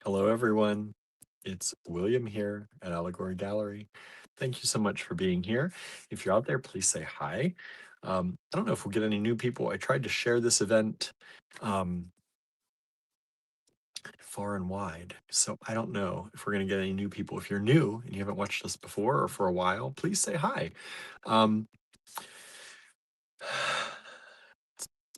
Hello, everyone. It's William here at Allegory Gallery. Thank you so much for being here. If you're out there, please say hi. I don't know if we'll get any new people. I tried to share this event um, far and wide, so I don't know if we're going to get any new people. If you're new and you haven't watched us before or for a while, please say hi. Um,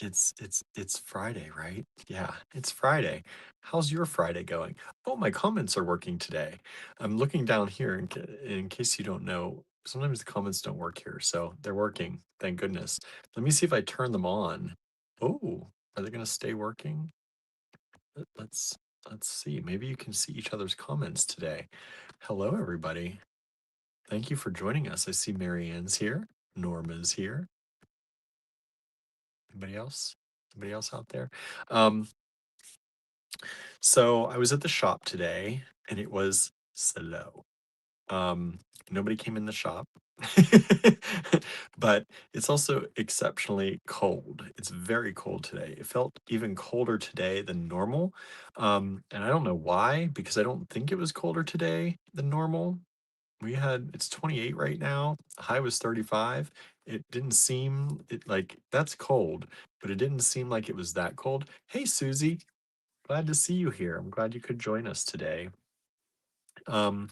it's Friday, right? Yeah, it's Friday. How's your Friday going? Oh, my comments are working today. I'm looking down here in case you don't know. Sometimes the comments don't work here, so they're working. Thank goodness. Let me see if I turn them on. Oh, are they going to stay working? Let's let's see. Maybe you can see each other's comments today. Hello, everybody. Thank you for joining us. I see Marianne's here. Norma's here. Anybody else? Anybody else out there? Um, So I was at the shop today and it was slow. Um, Nobody came in the shop. But it's also exceptionally cold. It's very cold today. It felt even colder today than normal. And I don't know why, because I don't think it was colder today than normal. It's 28 right now. The high was 35. It didn't seem like that's cold, but it didn't seem like it was that cold. Hey, Susie. Glad to see you here. I'm glad you could join us today. Um,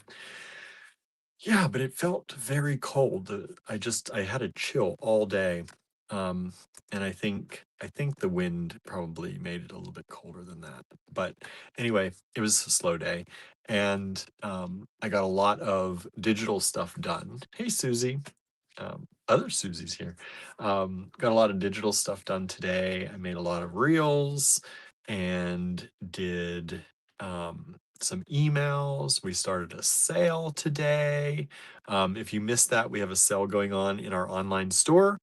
yeah, but it felt very cold. I had a chill all day. Um, and I think the wind probably made it a little bit colder than that. But anyway, it was a slow day. And I got a lot of digital stuff done. Hey, Susie. Other Susie's here. Got a lot of digital stuff done today. I made a lot of reels and did some emails. We started a sale today. If you missed that, we have a sale going on in our online store.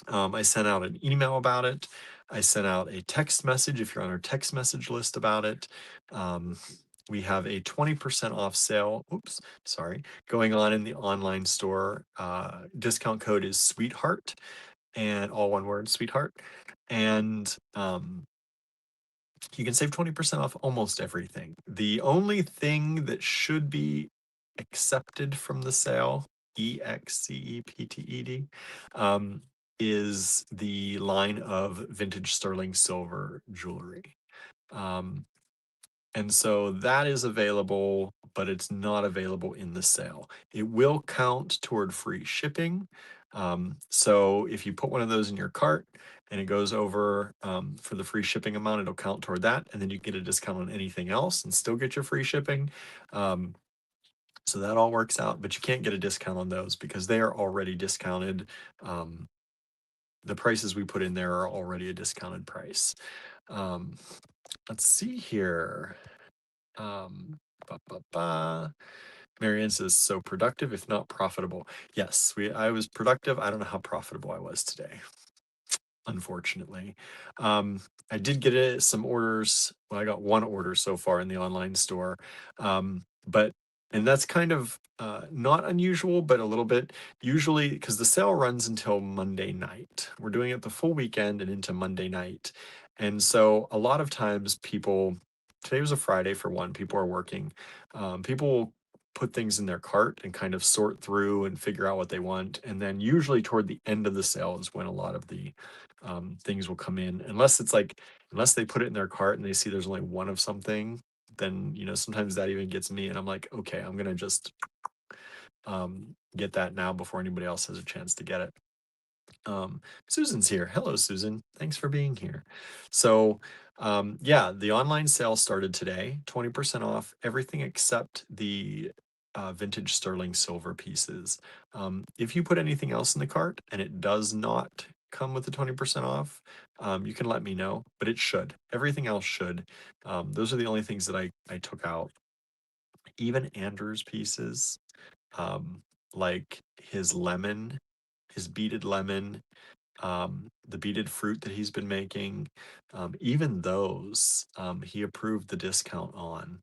I sent out an email about it. I sent out a text message if you're on our text message list about it. Um, we have a 20% off sale. Oops, sorry, going on in the online store. Discount code is Sweetheart, and all one word, Sweetheart. And you can save 20% off almost everything. The only thing that should be accepted from the sale, EXCEPTED, um, is the line of vintage sterling silver jewelry. Um, and so that is available, but it's not available in the sale. It will count toward free shipping. So if you put one of those in your cart and it goes over for the free shipping amount, it'll count toward that. And then you get a discount on anything else and still get your free shipping. Um, so that all works out, but you can't get a discount on those because they are already discounted. Um, the prices we put in there are already a discounted price. Um, let's see here. Um, ba, ba, ba. Marianne says, so productive, if not profitable. Yes, I was productive. I don't know how profitable I was today, unfortunately. I did get some orders. Well, I got one order so far in the online store. But and that's kind of not unusual, but a little bit. Usually, because the sale runs until Monday night. We're doing it the full weekend and into Monday night. And so a lot of times today was a Friday for one, people are working. People will put things in their cart and kind of sort through and figure out what they want. And then usually toward the end of the sale is when a lot of the things will come in, unless they put it in their cart and they see there's only one of something, then sometimes that even gets me and I'm like, okay, I'm gonna just get that now before anybody else has a chance to get it. Susan's here. Hello, Susan. Thanks for being here. So yeah, the online sale started today, 20% off everything except the vintage sterling silver pieces. If you put anything else in the cart and it does not come with the 20% off, you can let me know, but it should. Everything else should. Those are the only things that I took out. Even Andrew's pieces, um, like his beaded lemon, the beaded fruit that he's been making, even those, he approved the discount on,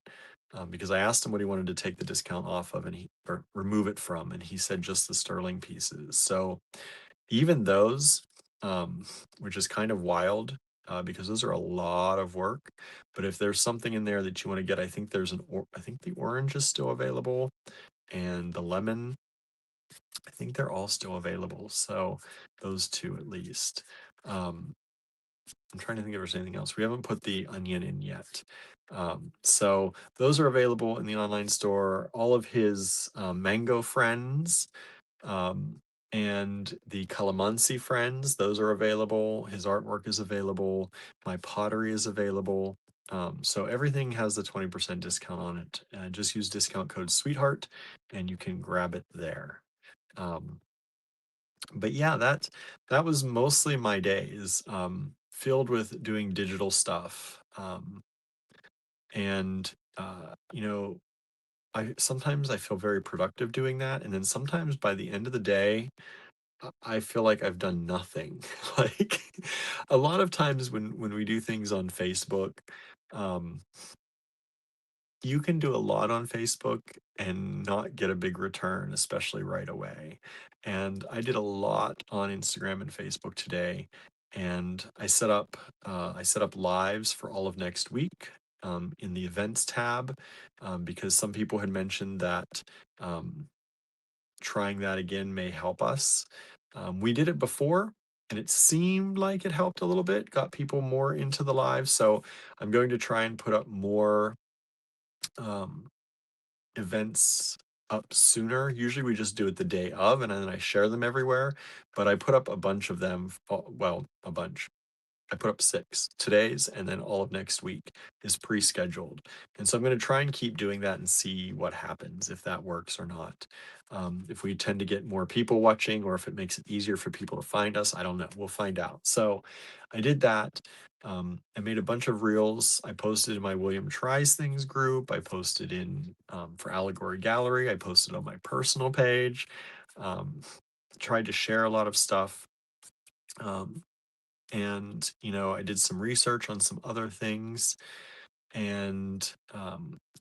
because I asked him what he wanted to take the discount off of or remove it from, and he said just the sterling pieces. So even those, which is kind of wild, because those are a lot of work. But if there's something in there that you want to get, I think I think the orange is still available, and the lemon, I think they're all still available. So those two at least. Um, I'm trying to think if there's anything else. We haven't put the onion in yet. So those are available in the online store. All of his mango friends, um, and the calamansi friends, those are available. His artwork is available. My pottery is available. So everything has the 20% discount on it. Just use discount code sweetheart and you can grab it there. Um, but yeah, that was mostly my days, filled with doing digital stuff. And you know, I sometimes I feel very productive doing that, and then sometimes by the end of the day, I feel like I've done nothing. Like a lot of times when we do things on Facebook, um, you can do a lot on Facebook and not get a big return, especially right away. And I did a lot on Instagram and Facebook today, and I set up lives for all of next week, in the events tab, because some people had mentioned that, um, trying that again may help us. We did it before, and it seemed like it helped a little bit, got people more into the live. So I'm going to try and put up more, um, events up sooner. Usually we just do it the day of, and then I share them everywhere. But I put up a bunch of them. Well, a bunch. I put up 6 today's, and then all of next week is pre-scheduled. And so I'm going to try and keep doing that and see what happens, if that works or not. If we tend to get more people watching, or if it makes it easier for people to find us, I don't know. We'll find out. So I did that. I made a bunch of reels. I posted in my William Tries Things group. I posted in, for Allegory Gallery. I posted on my personal page. Um, Tried to share a lot of stuff. Um, and I did some research on some other things, and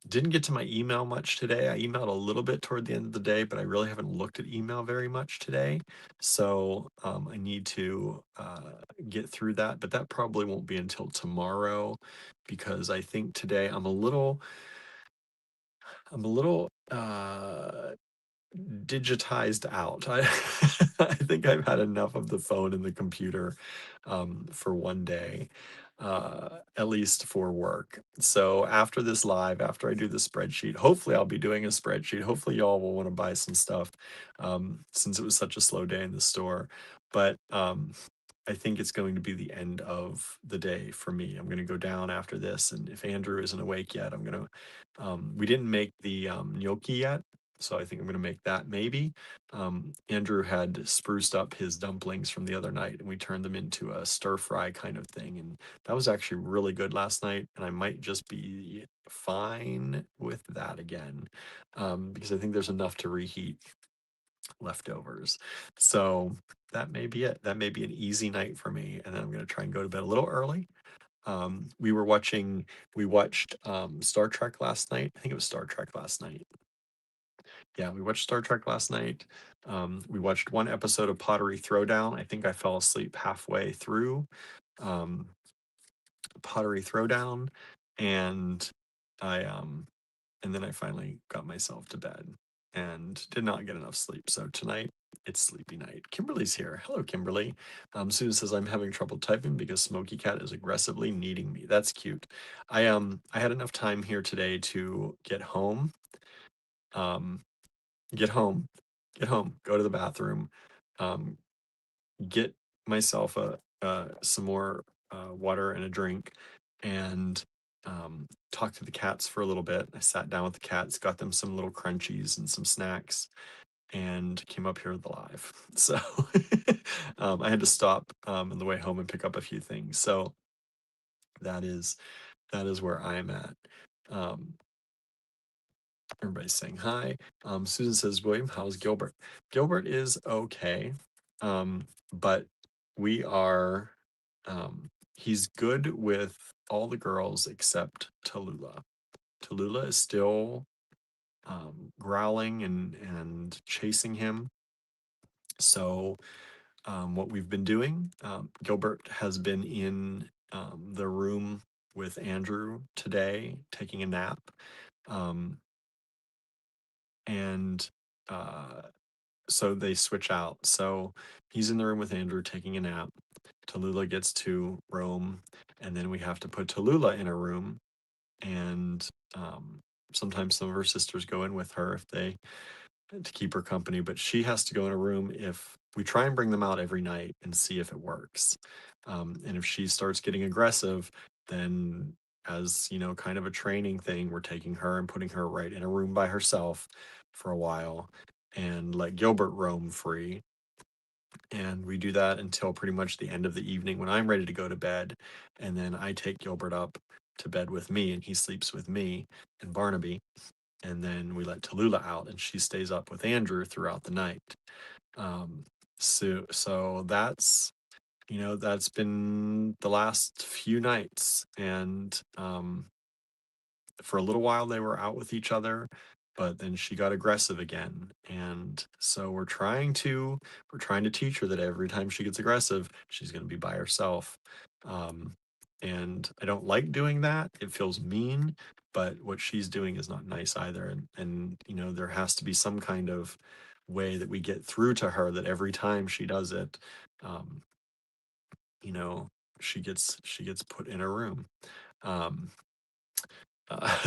didn't get to my email much today. I emailed a little bit toward the end of the day, but I really haven't looked at email very much today. So I need to get through that, but that probably won't be until tomorrow, because I think today I'm a little digitized out. I think I've had enough of the phone and the computer, for one day, at least for work. So after this live, after I do the spreadsheet, hopefully I'll be doing a spreadsheet. Hopefully y'all will want to buy some stuff, since it was such a slow day in the store. But I think it's going to be the end of the day for me. I'm going to go down after this, and if Andrew isn't awake yet, I'm going to. We didn't make the gnocchi yet, so I think I'm going to make that maybe. Andrew had spruced up his dumplings from the other night, and we turned them into a stir fry kind of thing, and that was actually really good last night. And I might just be fine with that again, because I think there's enough to reheat leftovers. So that may be it. That may be an easy night for me, and then I'm going to try and go to bed a little early. We watched Star Trek last night. I think it was Star Trek last night. Yeah, we watched Star Trek last night. We watched one episode of Pottery Throwdown. I think I fell asleep halfway through um, Pottery Throwdown, and I and then I finally got myself to bed and did not get enough sleep. So tonight it's sleepy night. Kimberly's here. Hello, Kimberly. Susan says I'm having trouble typing because Smoky Cat is aggressively needing me. That's cute. I had enough time here today to get home. Um, get home, get home, go to the bathroom, um, get myself some more water and a drink, and talk to the cats for a little bit. I sat down with the cats, got them some little crunchies and some snacks, and came up here to the live. So I had to stop on the way home and pick up a few things. So that is that is where I'm at. Um, Everybody's saying hi. Susan says, William, how's Gilbert? Gilbert is okay. But we are, he's good with all the girls except Tallulah. Tallulah is still growling and chasing him. So what we've been doing, Gilbert has been in the room with Andrew today, taking a nap. Um, and uh, so they switch out. So he's in the room with Andrew taking a nap. Tallulah gets to roam, and then we have to put Tallulah in a room. And sometimes some of her sisters go in with her if they to keep her company, but she has to go in a room if we try and bring them out every night and see if it works. And if she starts getting aggressive, then as you know, kind of a training thing, we're taking her and putting her right in a room by herself for a while and let Gilbert roam free. And we do that until pretty much the end of the evening when I'm ready to go to bed. And then I take Gilbert up to bed with me and he sleeps with me and Barnaby. And then we let Tallulah out and she stays up with Andrew throughout the night. Um, so that's, you know, that's been the last few nights. And for a little while they were out with each other, but then she got aggressive again. And so we're trying to teach her that every time she gets aggressive, she's going to be by herself. um, and I don't like doing that. It feels mean, but what she's doing is not nice either. And you know, there has to be some kind of way that we get through to her that every time she does it, um, you know, she gets put in a room. um,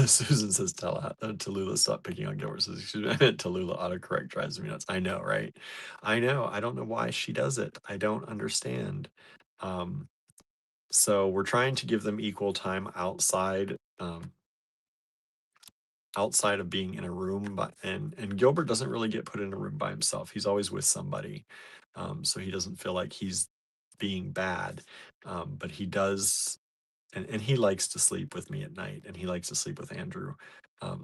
Susan says, Tallulah, stop picking on Gilbert. Says, excuse me, I meant Tallulah, autocorrect drives me nuts. I know, right? I know. I don't know why she does it. I don't understand. Um, so we're trying to give them equal time outside of being in a room, but and Gilbert doesn't really get put in a room by himself. He's always with somebody, so he doesn't feel like he's being bad. But he does, and he likes to sleep with me at night, and he likes to sleep with Andrew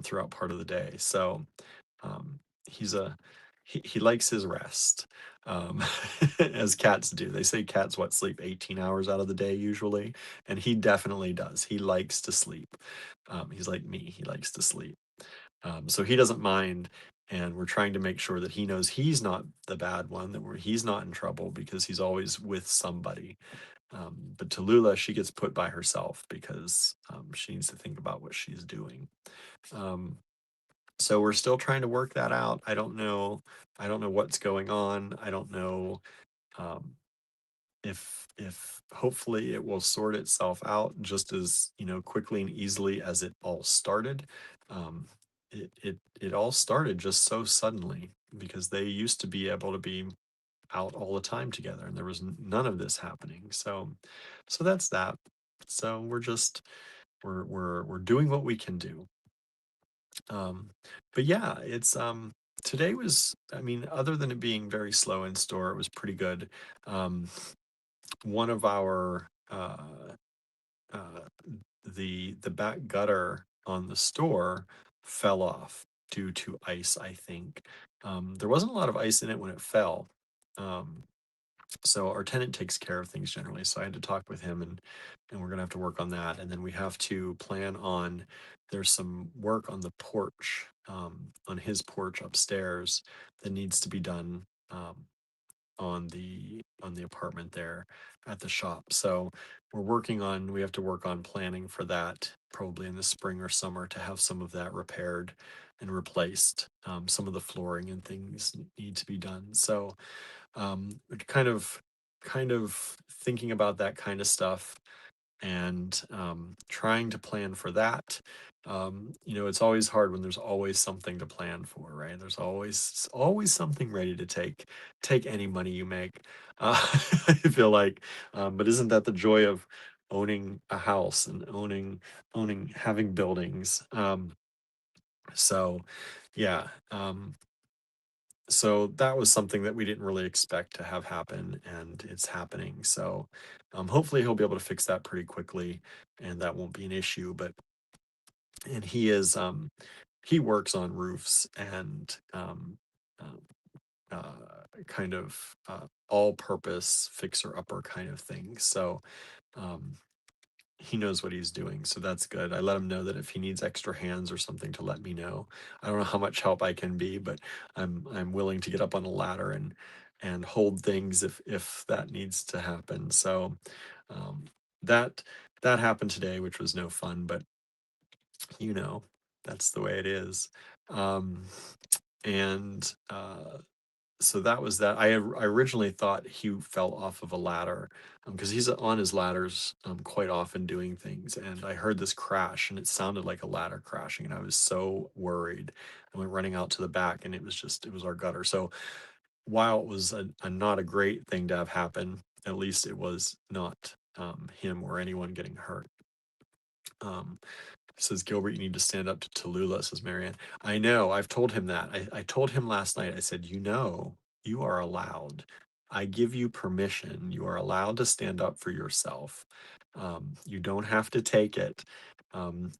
throughout part of the day. So um, he's a he likes his rest, um, as cats do. They say cats sleep 18 hours out of the day usually, and he definitely does. He likes to sleep. He's like me. He likes to sleep. So he doesn't mind, and we're trying to make sure that he knows he's not the bad one, that he's not in trouble because he's always with somebody. But Tallulah, she gets put by herself because she needs to think about what she's doing. Um, so we're still trying to work that out. I don't know. I don't know what's going on. I don't know um, if hopefully it will sort itself out just as quickly and easily as it all started. Um, it all started just so suddenly because they used to be able to be out all the time together and there was none of this happening. So that's that. So we're doing what we can do. um but yeah, it's today was, I mean, other than it being very slow in store, it was pretty good. One of our uh the back gutter on the store fell off due to ice, I think. There wasn't a lot of ice in it when it fell. um so our tenant takes care of things generally, so I had to talk with him, and we're gonna have to work on that. And then we have to plan on, there's some work on the porch, on his porch upstairs, that needs to be done, on the apartment there at the shop. So we have to work on planning for that probably in the spring or summer to have some of that repaired and replaced. Some of the flooring and things need to be done. So kind of thinking about that kind of stuff, and trying to plan for that. It's always hard when there's always something to plan for, right? There's always something ready to take any money you make. I feel like, but isn't that the joy of owning a house and owning having buildings? So yeah. So that was something that we didn't really expect to have happen, and it's happening. So hopefully he'll be able to fix that pretty quickly, and that won't be an issue. But and he works on roofs and kind of all-purpose fixer-upper kind of thing. So um, he knows what he's doing, so that's good. I let him know that if he needs extra hands or something to let me know. I don't know how much help I can be, but I'm willing to get up on a ladder and hold things if that needs to happen. So that that happened today, which was no fun, but you know, that's the way it is. Um, and so that was that. I originally thought he fell off of a ladder because he's on his ladders quite often doing things. And I heard this crash, and it sounded like a ladder crashing, and I was so worried. I went running out to the back, and it was our gutter. So while it was a not a great thing to have happen, at least it was not him or anyone getting hurt. Um, Says Gilbert, you need to stand up to Tallulah, says Marianne. I know, I've told him that. I told him last night, I said, you know, you are allowed. I give you permission. You are allowed to stand up for yourself. You don't have to take it. And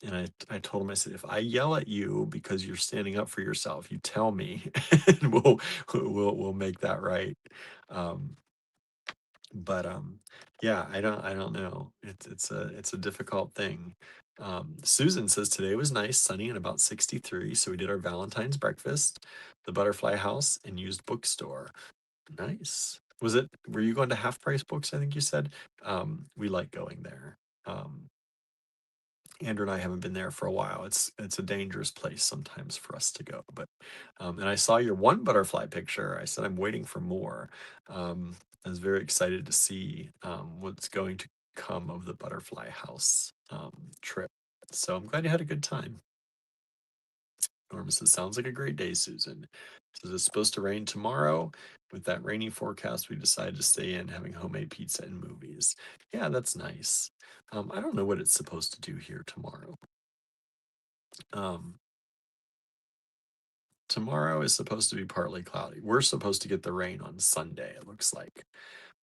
I told him, I said, if I yell at you because you're standing up for yourself, you tell me, and we'll make that right. Um, but yeah, I don't know. It's a difficult thing. Susan says today was nice, sunny, and about 63. So we did our Valentine's breakfast, the Butterfly House, and used bookstore. Nice. Were you going to Half Price Books, I think you said? We like going there. Um, Andrew and I haven't been there for a while. It's a dangerous place sometimes for us to go. But and I saw your one butterfly picture. I said I'm waiting for more. I was very excited to see what's going to come of the butterfly house trip. So I'm glad you had a good time. Norma says, sounds like a great day, Susan. Says it's supposed to rain tomorrow. With that rainy forecast, we decided to stay in having homemade pizza and movies. Yeah, that's nice. I don't know what it's supposed to do here tomorrow. Um, Tomorrow is supposed to be partly cloudy. We're supposed to get the rain on Sunday, it looks like.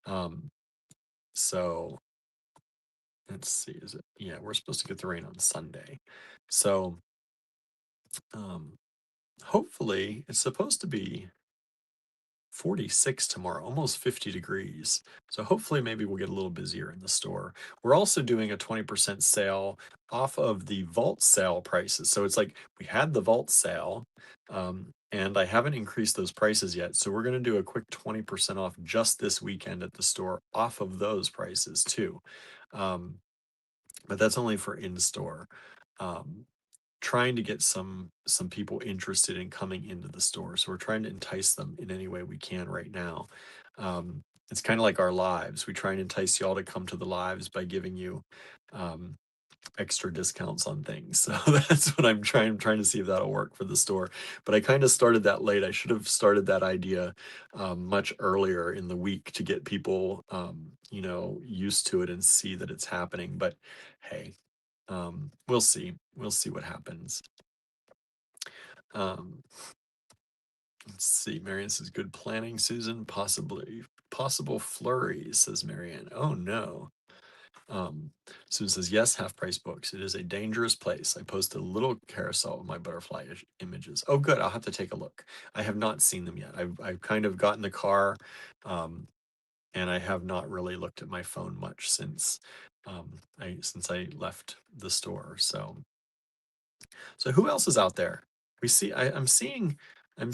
Um, so let's see, is it? Yeah, we're supposed to get the rain on Sunday. So um, hopefully it's supposed to be 46 tomorrow, almost 50 degrees. So hopefully maybe we'll get a little busier in the store. We're also doing a 20% sale off of the vault sale prices. So it's like we had the vault sale, and I haven't increased those prices yet. So we're going to do a quick 20% off just this weekend at the store off of those prices too. Um, but that's only for in store. Um, Trying to get some people interested in coming into the store. So we're trying to entice them in any way we can right now. It's kind of like our lives. We try and entice you all to come to the lives by giving you um, extra discounts on things. So that's what I'm trying to see if that'll work for the store. But I kind of started that late. I should have started that idea much earlier in the week to get people, used to it and see that it's happening. But hey, we'll see. We'll see what happens. Um, let's see. Marianne says, good planning, Susan. Possible flurries, says Marianne. Oh no. Um, Susan says, yes, half price books. It is a dangerous place. I posted a little carousel of my butterfly images. Oh, good. I'll have to take a look. I have not seen them yet. I've kind of got in the car, and I have not really looked at my phone much since I left the store. So who else is out there? I'm seeing, we're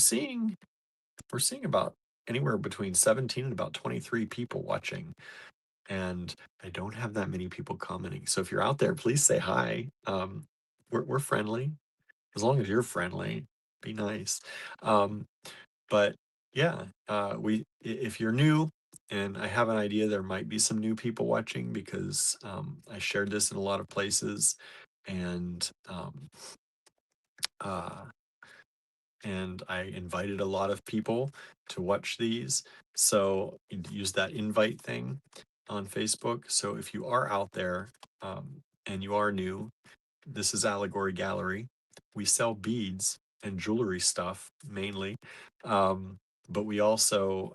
seeing about anywhere between 17 and about 23 people watching. And I don't have that many people commenting. So if you're out there, please say hi. We're friendly. As long as you're friendly, be nice. Um, but yeah, if you're new, and I have an idea there might be some new people watching because I shared this in a lot of places, and uh, and I invited a lot of people to watch these. So use that invite thing on Facebook. So if you are out there and you are new, this is Allegory Gallery. We sell beads and jewelry stuff mainly, but we also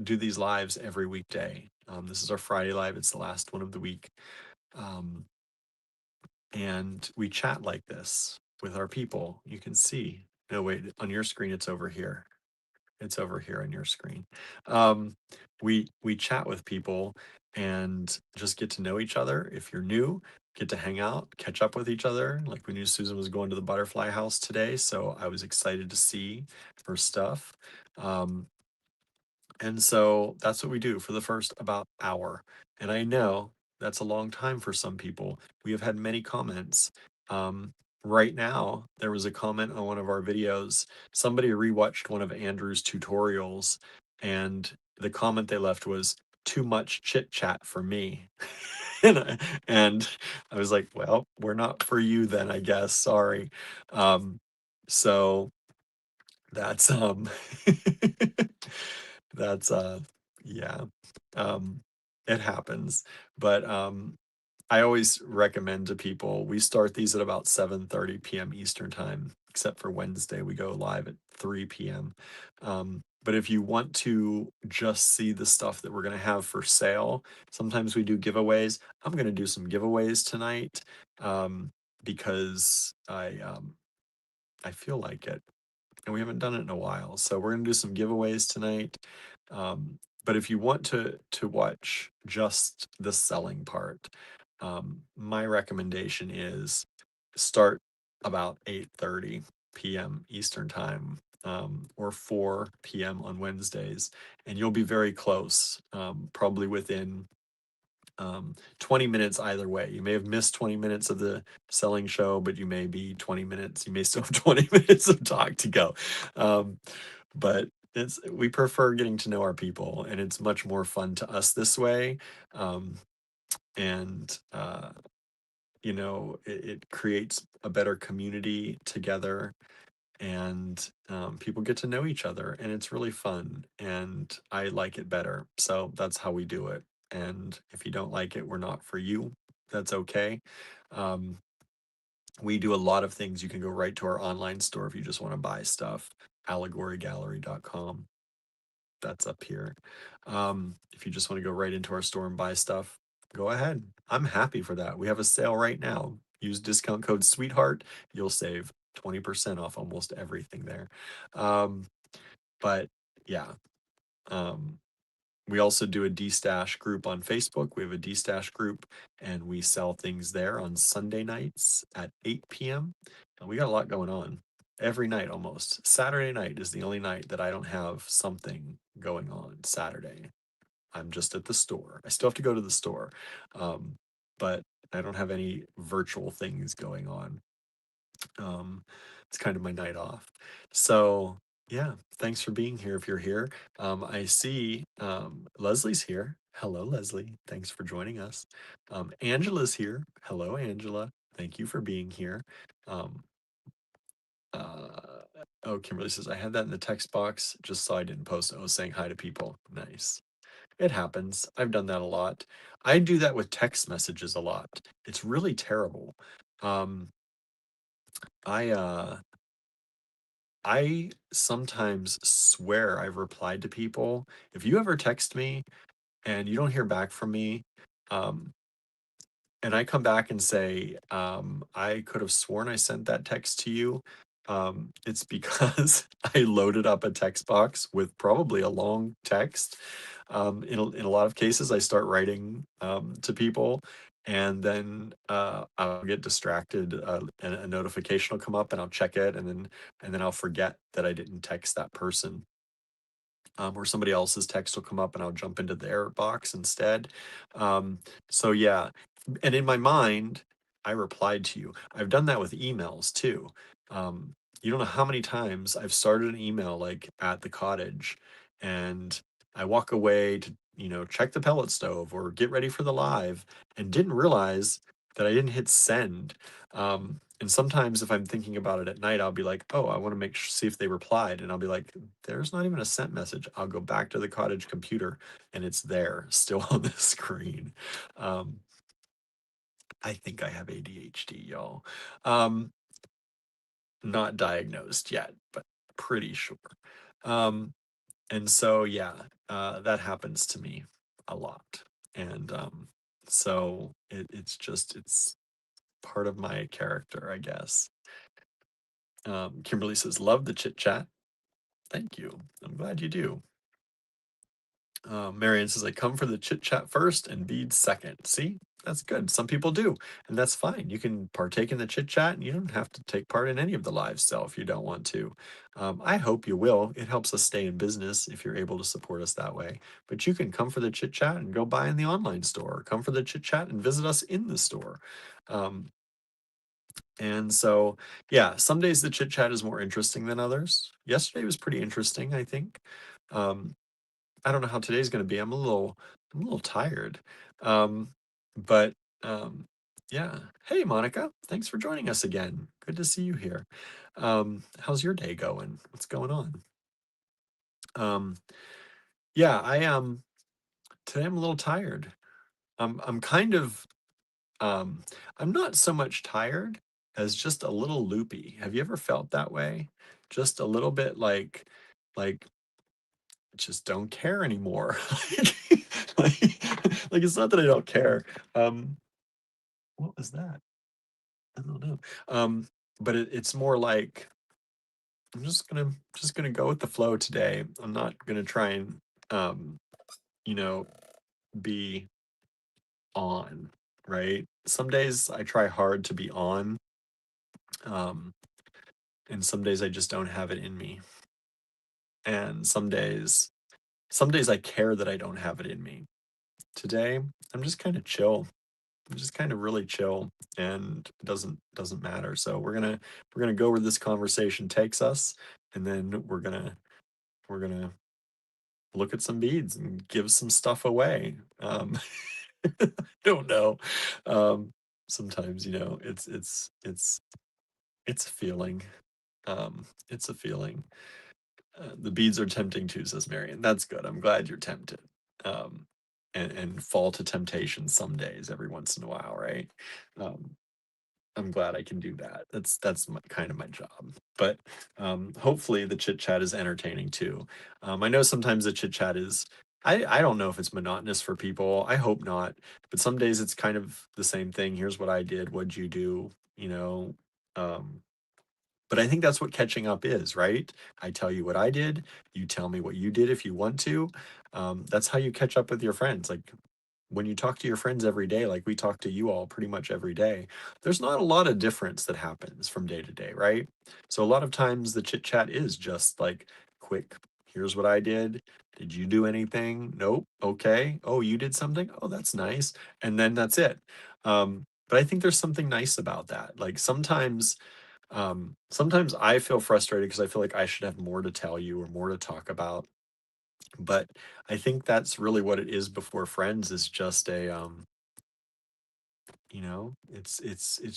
do these lives every weekday. This is our Friday live. It's the last one of the week. Um, and we chat like this with our people. You can see. No, wait, on your screen, it's over here. It's over here on your screen. Um, we chat with people and just get to know each other. If you're new, get to hang out, catch up with each other. Like we knew Susan was going to the butterfly house today, so I was excited to see her stuff. Um, and so that's what we do for the first about hour. And I know That's a long time for some people. We have had many comments. Um, right now, there was a comment on one of our videos. Somebody rewatched one of Andrew's tutorials, and the comment they left was, "Too much chit chat for me." And I was like, well, we're not for you then, I guess. Sorry. So that's that's yeah. Um it happens. But I always recommend to people, we start these at about 7:30 p.m. Eastern time, except for Wednesday, we go live at 3 p.m. But if you want to just see the stuff that we're going to have for sale, sometimes we do giveaways. I'm going to do some giveaways tonight, because I feel like it, and we haven't done it in a while. So we're going to do some giveaways tonight. But if you want to watch just the selling part, my recommendation is start about 8:30 p.m. Eastern time, or 4 p.m. on Wednesdays, and you'll be very close, probably within 20 minutes either way. You may have missed 20 minutes of the selling show, but you may be 20 minutes. You may still have 20 minutes of talk to go. Um, but we prefer getting to know our people, and it's much more fun to us this way. Um, and it creates a better community together, and people get to know each other, and it's really fun, and I like it better. So that's how we do it. And if you don't like it, we're not for you. That's okay. Um, we do a lot of things. You can go right to our online store if you just want to buy stuff. Allegorygallery.com. That's up here. If you just want to go right into our store and buy stuff, go ahead. I'm happy for that. We have a sale right now. Use discount code SWEETHEART. You'll save 20% off almost everything there. Um, but yeah, um, we also do a D-Stash group on Facebook. We have a D-Stash group, and we sell things there on Sunday nights at 8 p.m. And we got a lot going on every night almost. Saturday night is the only night that I don't have something going on. Saturday, I'm just at the store. I still have to go to the store, um, but I don't have any virtual things going on. Um, it's kind of my night off. So yeah, thanks for being here if you're here. I see Leslie's here. Hello, Leslie. Thanks for joining us. Angela's here. Hello, Angela. Thank you for being here. Um, uh, oh, Kimberly says, I had that in the text box just so I didn't post. Oh, saying hi to people. Nice. It happens. I've done that a lot. I do that with text messages a lot. It's really terrible. Um, I uh I sometimes swear I've replied to people. If you ever text me and you don't hear back from me, um, and I come back and say, I could have sworn I sent that text to you, it's because I loaded up a text box with probably a long text. In a lot of cases, I start writing to people, and then I'll get distracted. And a notification will come up, and I'll check it, and then I'll forget that I didn't text that person, or somebody else's text will come up and I'll jump into their box instead. Um, so yeah, and in my mind, I replied to you. I've done that with emails too. You don't know how many times I've started an email like at the cottage, and I walk away to, check the pellet stove or get ready for the live, and didn't realize that I didn't hit send. And sometimes if I'm thinking about it at night, I'll be like, oh, I want to see if they replied. And I'll be like, there's not even a sent message. I'll go back to the cottage computer, and it's there still on the screen. Um, I think I have ADHD, y'all. Um, not diagnosed yet, but pretty sure. Um, and so, yeah, that happens to me a lot. And so it's part of my character, I guess. Kimberly says, love the chit chat. Thank you. I'm glad you do. Marianne says, I come for the chit chat first and beads second. See, That's good. Some people do, and that's fine. You can partake in the chit chat, and you don't have to take part in any of the live stuff if you don't want to. I hope you will. It helps us stay in business if you're able to support us that way. But you can come for the chit chat and go buy in the online store, or come for the chit chat and visit us in the store. Um, and so, yeah, some days the chit chat is more interesting than others. Yesterday was pretty interesting, I think. Um, I don't know how today's gonna be. I'm a little tired. Um, but um, yeah. Hey, Monica, thanks for joining us again. Good to see you here. How's your day going? What's going on? Um, yeah, today I'm a little tired. I'm kind of um I'm not so much tired as just a little loopy. Have you ever felt that way? Just a little bit like just don't care anymore. Like, like it's not that I don't care. Um, what was that? I don't know. But it's more like I'm just gonna go with the flow today. I'm not gonna try and um, you know, be on, right? Some days I try hard to be on, um, and some days I just don't have it in me. And some days I care that I don't have it in me. Today, I'm just kind of chill. I'm just kind of really chill, and it doesn't matter. So we're gonna go where this conversation takes us, and then we're gonna look at some beads and give some stuff away. I don't know. Um, Sometimes, it's a feeling. It's a feeling. The beads are tempting too, says Marion. That's good. I'm glad you're tempted. Um, and fall to temptation some days, every once in a while, right? Um, I'm glad I can do that. That's kind of my job. But hopefully the chit chat is entertaining too. I know sometimes the chit chat is. I don't know if it's monotonous for people. I hope not. But some days it's kind of the same thing. Here's what I did. What'd you do? Um, but I think that's what catching up is, right? I tell you what I did. You tell me what you did if you want to. That's how you catch up with your friends. Like when you talk to your friends every day, like we talk to you all pretty much every day, there's not a lot of difference that happens from day to day, right? So a lot of times the chit chat is just like quick, here's what I did. Did you do anything? Nope. Okay. Oh, you did something? Oh, that's nice. And then that's it. But I think there's something nice about that. Like sometimes I feel frustrated because I feel like I should have more to tell you or more to talk about. But I think that's really what it is before friends is just it's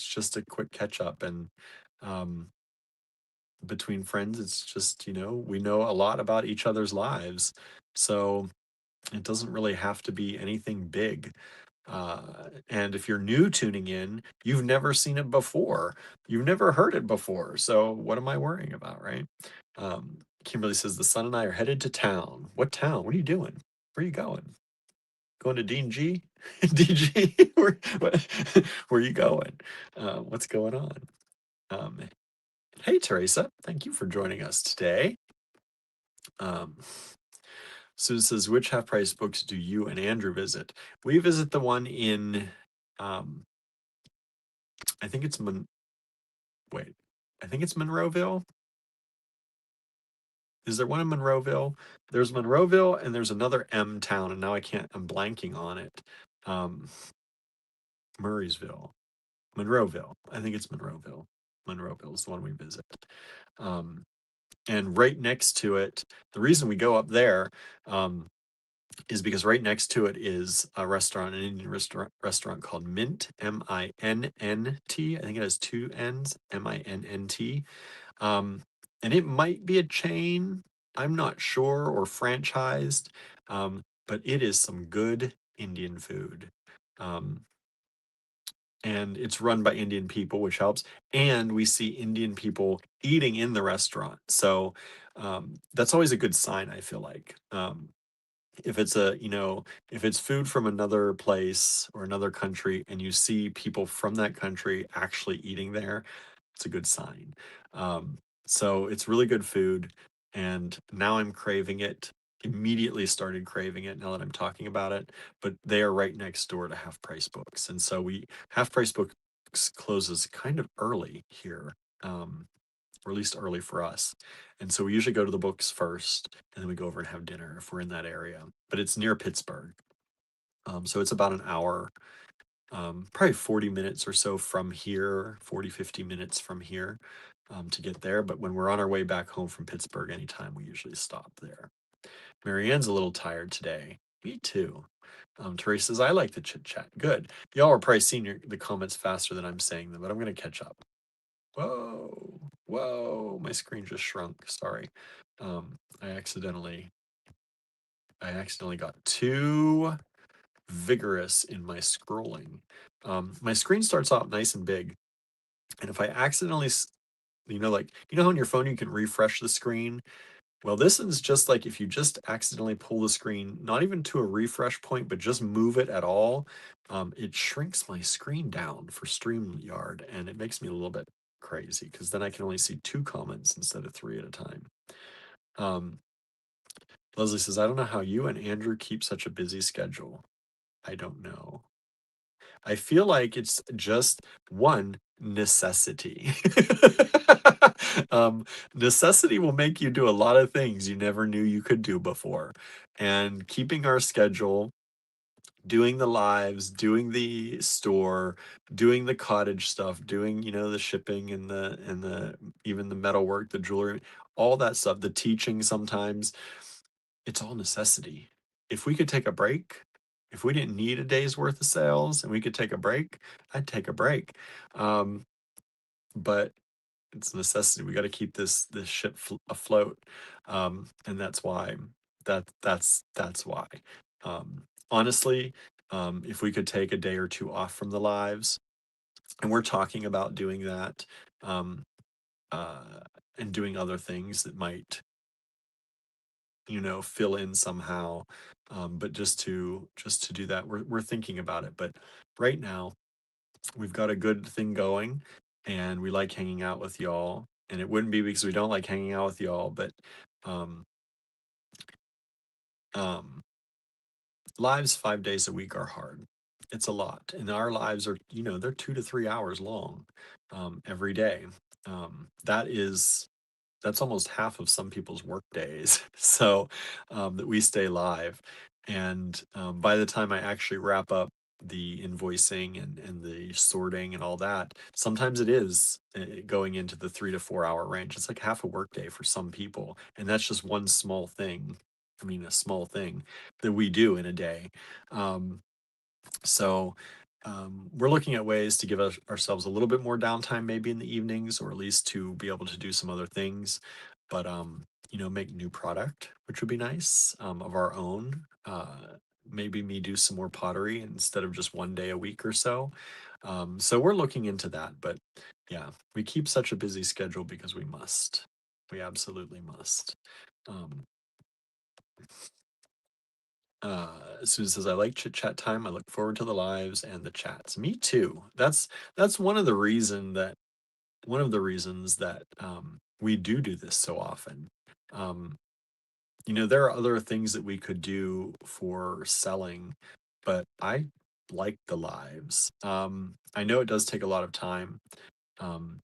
just a quick catch up and um between friends it's just, we know a lot about each other's lives. So it doesn't really have to be anything big. And if you're new tuning in, you've never seen it before. You've never heard it before. So what am I worrying about, right? Kimberly says the son and I are headed to town. What town? What are you doing? Where are you going? Going to D&G? DG? Where are you going? What's going on? Um, hey, Teresa. Thank you for joining us today. Um, Susan says, which half price books do you and Andrew visit? We visit the one in, um, I think it's wait, I think it's Monroeville. Is there one in Monroeville? There's Monroeville and there's another M town, and now I'm blanking on it. Um, Murraysville, Monroeville. I think it's Monroeville. Monroeville is the one we visit. Um, and right next to it, the reason we go up there um, is because right next to it is a restaurant, an Indian restaurant called Mint, Minnnt. I think it has two N's, Minnnt. Um, and it might be a chain, I'm not sure, or franchised, but it is some good Indian food. Um, and it's run by Indian people, which helps. And we see Indian people eating in the restaurant. So that's always a good sign, I feel like. If it's if it's food from another place or another country and you see people from that country actually eating there, it's a good sign. So it's really good food, and now I'm craving it. immediately started craving it now that I'm talking about it, but they are right next door to Half Price Books. And so Half Price Books closes kind of early here, or at least early for us. And so we usually go to the books first and then we go over and have dinner if we're in that area. But it's near Pittsburgh. So it's about an hour, probably 40 minutes or so from here, 40, 50 minutes from here to get there. But when we're on our way back home from Pittsburgh, anytime we usually stop there. Marianne's a little tired today. Me too. Teresa says, I like the chit chat. Good. Y'all are probably seeing the comments faster than I'm saying them, but I'm going to catch up. Whoa. Whoa. My screen just shrunk. Sorry. I accidentally got too vigorous in my scrolling. My screen starts out nice and big. And if I accidentally, like, on your phone, you can refresh the screen. Well, this is just like if you just accidentally pull the screen, not even to a refresh point, but just move it at all, it shrinks my screen down for StreamYard, and it makes me a little bit crazy because then I can only see 2 comments instead of 3 at a time. Leslie says, I don't know how you and Andrew keep such a busy schedule. I don't know. I feel like it's just one necessity. Necessity will make you do a lot of things you never knew you could do before. And keeping our schedule, doing the lives, doing the store, doing the cottage stuff, doing, the shipping and the even the metalwork, the jewelry, all that stuff, the teaching sometimes, it's all necessity. If we could take a break, if we didn't need a day's worth of sales and we could take a break, I'd take a break. But it's a necessity. We got to keep this ship afloat, and that's why. That's why. Honestly, if we could take a day or two off from the lives, and we're talking about doing that, um, and doing other things that might fill in somehow, but just to do that, we're thinking about it. But right now we've got a good thing going and we like hanging out with y'all, and it wouldn't be because we don't like hanging out with y'all, but um um lives 5 days a week are hard. It's a lot, and our lives are, they're 2 to 3 hours long, every day. That's almost half of some people's work days. So that we stay live. And by the time I actually wrap up the invoicing and the sorting and all that, sometimes it is going into the 3 to 4 hour range. It's like half a workday for some people. And that's just one small thing. I mean, a small thing that we do in a day. Um, so we're looking at ways to give ourselves a little bit more downtime, maybe in the evenings, or at least to be able to do some other things. But make new product, which would be nice, of our own. Maybe me do some more pottery instead of just one day a week or so. So we're looking into that. But yeah, we keep such a busy schedule because we must. We absolutely must. Um, Susan says, I like chit chat time. I look forward to the lives and the chats. Me too. That's one of the reasons that we do this so often. Um, there are other things that we could do for selling, but I like the lives. I know it does take a lot of time, um,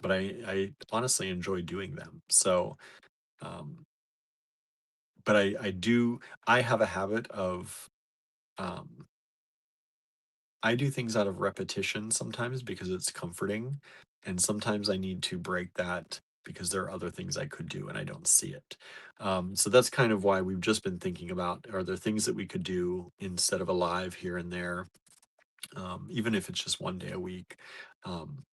but I honestly enjoy doing them. So, um, but I have a habit of, um, I do things out of repetition sometimes because it's comforting, and sometimes I need to break that because there are other things I could do and I don't see it. So that's kind of why we've just been thinking about, are there things that we could do instead of a live here and there, even if it's just one day a week, um,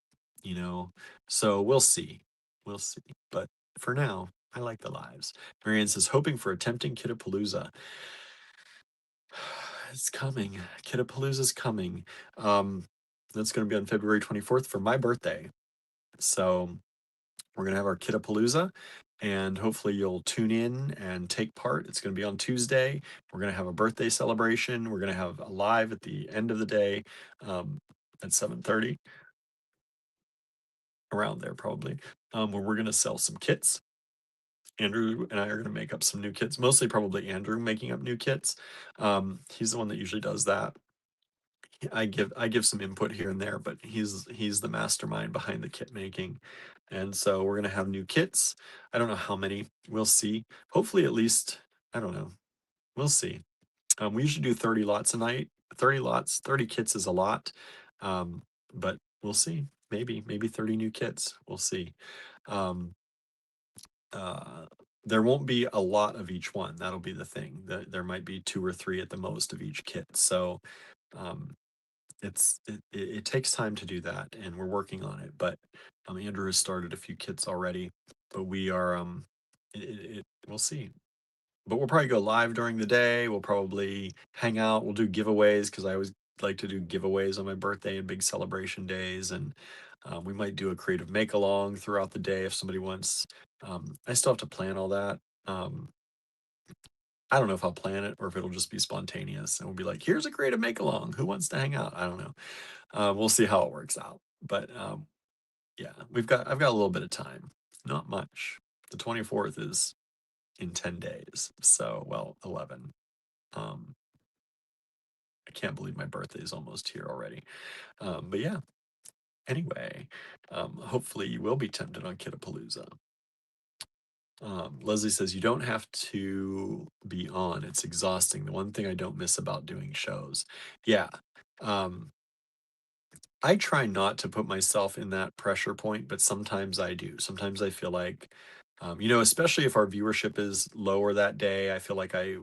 you know. So we'll see, we'll see. But for now, I like the lives. Marianne says, hoping for a tempting Kittapalooza. It's coming. Kittapalooza's coming. Um, that's going to be on February 24th for my birthday. So we're going to have our Kittapalooza, and hopefully you'll tune in and take part. It's going to be on Tuesday. We're going to have a birthday celebration. We're going to have a live at the end of the day, at 7:30, around there probably, where we're going to sell some kits. Andrew and I are gonna make up some new kits, mostly probably Andrew making up new kits. He's the one that usually does that. I give some input here and there, but he's the mastermind behind the kit making. And so we're gonna have new kits. I don't know how many. We'll see. Hopefully at least, I don't know. We'll see. We usually do 30 lots a night. 30 lots, 30 kits is a lot. But we'll see. Maybe 30 new kits. We'll see. Um, uh, there won't be a lot of each one. That'll be the thing. There might be two or three at the most of each kit. So um, it takes time to do that, and we're working on it. But Andrew has started a few kits already, but we are we'll see. But we'll probably go live during the day. We'll probably hang out. We'll do giveaways because I always like to do giveaways on my birthday and big celebration days. And we might do a creative make along throughout the day if somebody wants. I still have to plan all that. Um, I don't know if I'll plan it or if it'll just be spontaneous and we'll be like, here's a creative make along. Who wants to hang out? I don't know. We'll see how it works out. But yeah, I've got a little bit of time. Not much. The 24th is in 10 days. So, well, 11. Um, I can't believe my birthday is almost here already. But yeah, anyway, hopefully you will be tempted on Kittapalooza. Leslie says, you don't have to be on. It's exhausting. The one thing I don't miss about doing shows. Yeah. Um, I try not to put myself in that pressure point, but sometimes I do. Sometimes I feel like, especially if our viewership is lower that day, I feel like I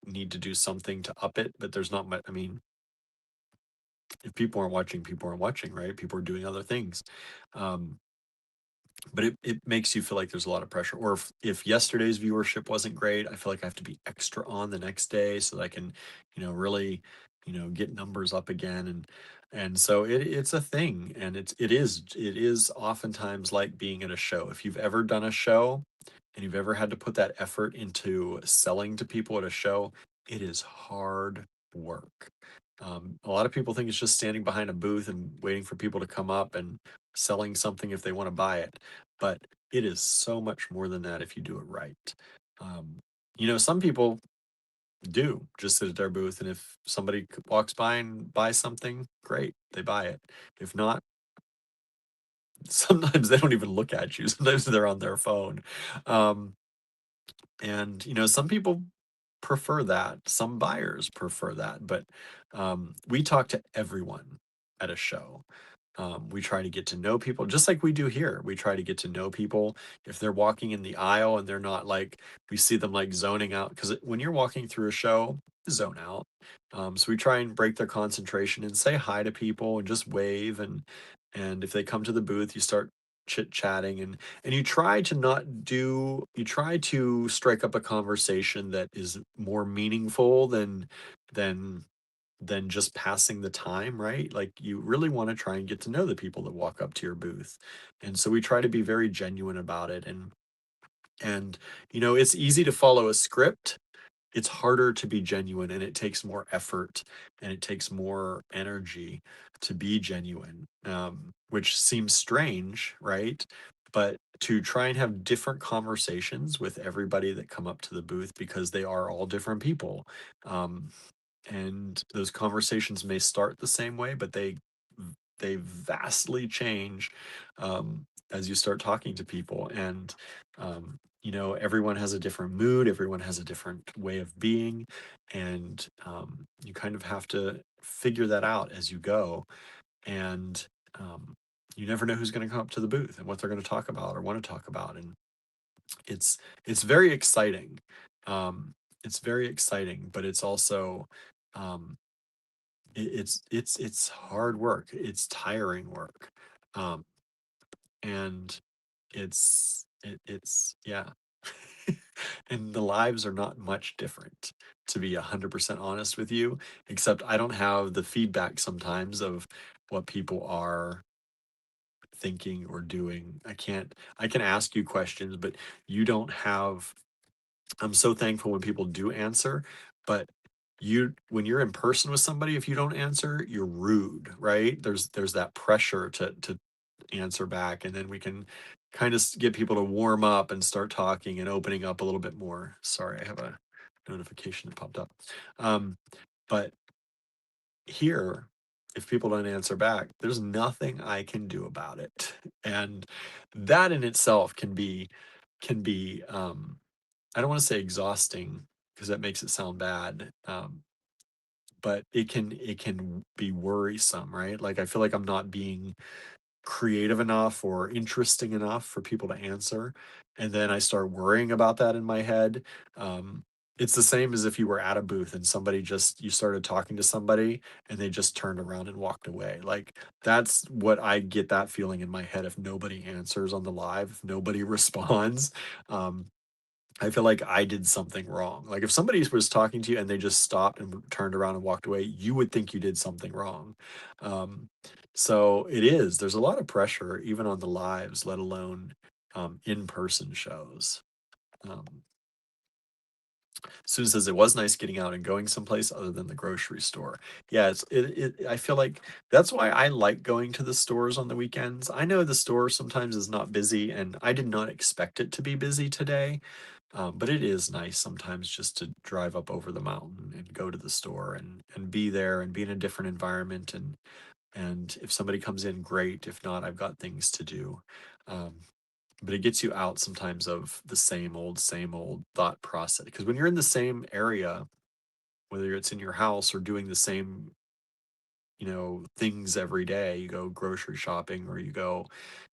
need to do something to up it, but there's not much. I mean, if people aren't watching, people aren't watching, right? People are doing other things. Um, but it makes you feel like there's a lot of pressure. Or if yesterday's viewership wasn't great, I feel like I have to be extra on the next day so that I can, really, get numbers up again. And so it's a thing. And it is oftentimes like being at a show. If you've ever done a show and you've ever had to put that effort into selling to people at a show, it is hard work. A lot of people think it's just standing behind a booth and waiting for people to come up and selling something if they want to buy it. But it is so much more than that if you do it right. Um, some people do just sit at their booth, and if somebody walks by and buys something, great, they buy it. If not, sometimes they don't even look at you. Sometimes they're on their phone. Um, and some people prefer that. Some buyers prefer that. But we talk to everyone at a show. We try to get to know people just like we do here. We try to get to know people. If they're walking in the aisle and they're not like, we see them like zoning out, because when you're walking through a show, you zone out. So we try and break their concentration and say hi to people and just wave. And if they come to the booth, you start chit chatting and you try to strike up a conversation that is more meaningful than just passing the time, right? Like you really want to try and get to know the people that walk up to your booth. And so we try to be very genuine about it. And it's easy to follow a script. It's harder to be genuine, and it takes more effort and it takes more energy to be genuine, which seems strange, right? But to try and have different conversations with everybody that come up to the booth, because they are all different people. Um, and those conversations may start the same way, but they vastly change as you start talking to people. And everyone has a different mood, everyone has a different way of being, and you kind of have to figure that out as you go. And you never know who's going to come up to the booth and what they're going to talk about or want to talk about. And it's very exciting. um, it's very exciting, but it's also um, it's hard work. It's tiring work. Um, and it's yeah. And the lives are not much different, to be 100% honest with you, except I don't have the feedback sometimes of what people are thinking or doing. I can ask you questions, but you don't have. I'm so thankful when people do answer, but when you're in person with somebody, if you don't answer, you're rude, right? There's that pressure to answer back, and then we can kind of get people to warm up and start talking and opening up a little bit more. Sorry, I have a notification that popped up. Um, but here, if people don't answer back, there's nothing I can do about it. And that in itself can be I don't want to say exhausting because that makes it sound bad. But it can be worrisome, right? Like I feel like I'm not being creative enough or interesting enough for people to answer, and then I start worrying about that in my head. Um, it's the same as if you were at a booth and somebody just you started talking to somebody and they just turned around and walked away. Like that's what I get that feeling in my head if nobody answers on the live, if nobody responds. Um, I feel like I did something wrong. Like if somebody was talking to you and they just stopped and turned around and walked away, you would think you did something wrong. Um, so it is. There's a lot of pressure even on the lives, let alone in-person shows. Um, Sue says it was nice getting out and going someplace other than the grocery store. Yeah, I feel like that's why I like going to the stores on the weekends. I know the store sometimes is not busy, and I did not expect it to be busy today. But it is nice sometimes just to drive up over the mountain and go to the store and be there and be in a different environment and if somebody comes in, great. If not, I've got things to do. Um, but it gets you out sometimes of the same old thought process. Because when you're in the same area, whether it's in your house or doing the same, things every day, you go grocery shopping or you go,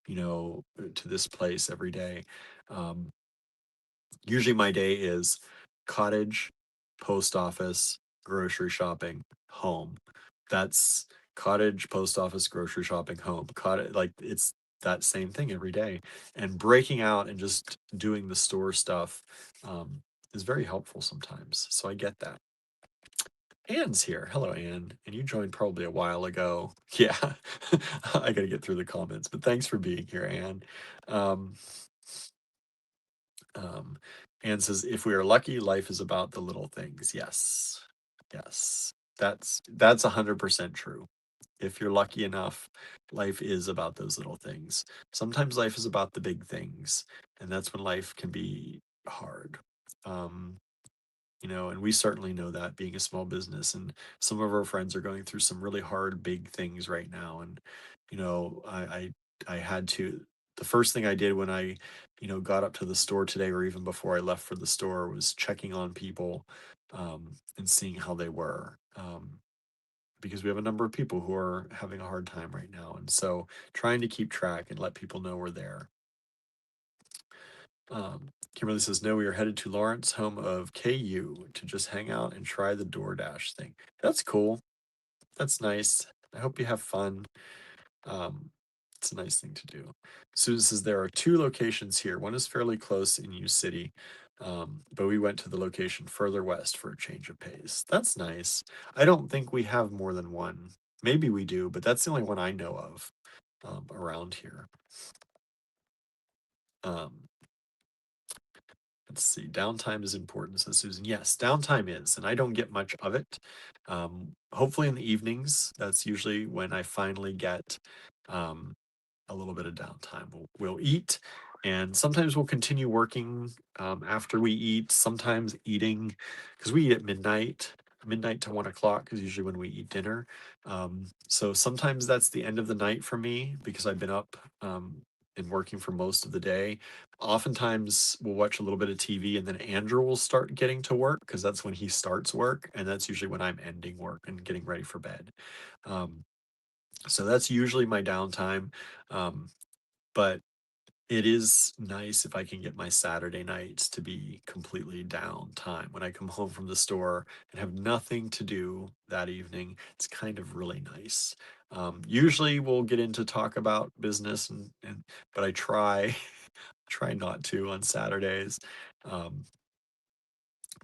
to this place every day. Um, Usually my day is cottage, post office, grocery shopping, home. That's cottage, post office, grocery shopping, home. Cottage, like it's that same thing every day. And breaking out and just doing the store stuff is very helpful sometimes. So I get that. Anne's here. Hello, Anne. And you joined probably a while ago. Yeah, I got to get through the comments, but thanks for being here, Anne. Um, Um, Anne says, if we are lucky, life is about the little things. Yes. Yes. That's 100% true. If you're lucky enough, life is about those little things. Sometimes life is about the big things, and that's when life can be hard. Um, and we certainly know that being a small business, and some of our friends are going through some really hard big things right now. And I had to the first thing I did when I got up to the store today, or even before I left for the store, was checking on people and seeing how they were, because we have a number of people who are having a hard time right now, and so trying to keep track and let people know we're there. Kimberly says, no, we are headed to Lawrence, home of KU, to just hang out and try the DoorDash thing. That's cool. That's nice. I hope you have fun. Um, it's a nice thing to do. Susan says, there are two locations here. One is fairly close in U City, but we went to the location further west for a change of pace. That's nice. I don't think we have more than one. Maybe we do, but that's the only one I know of around here. Um, Let's see. Downtime is important, says Susan. Yes, downtime is, and I don't get much of it. Hopefully in the evenings, that's usually when I finally get um, a little bit of downtime. We'll eat, and sometimes we'll continue working after we eat. Sometimes eating, because we eat at midnight to 1 o'clock is usually when we eat dinner. So sometimes that's the end of the night for me because I've been up and working for most of the day. Oftentimes we'll watch a little bit of TV and then Andrew will start getting to work because that's when he starts work, and that's usually when I'm ending work and getting ready for bed. Um, so that's usually my downtime. Um, but it is nice if I can get my Saturday nights to be completely downtime. When I come home from the store and have nothing to do that evening, it's kind of really nice. Usually we'll get into talk about business but I try not to on Saturdays. Um,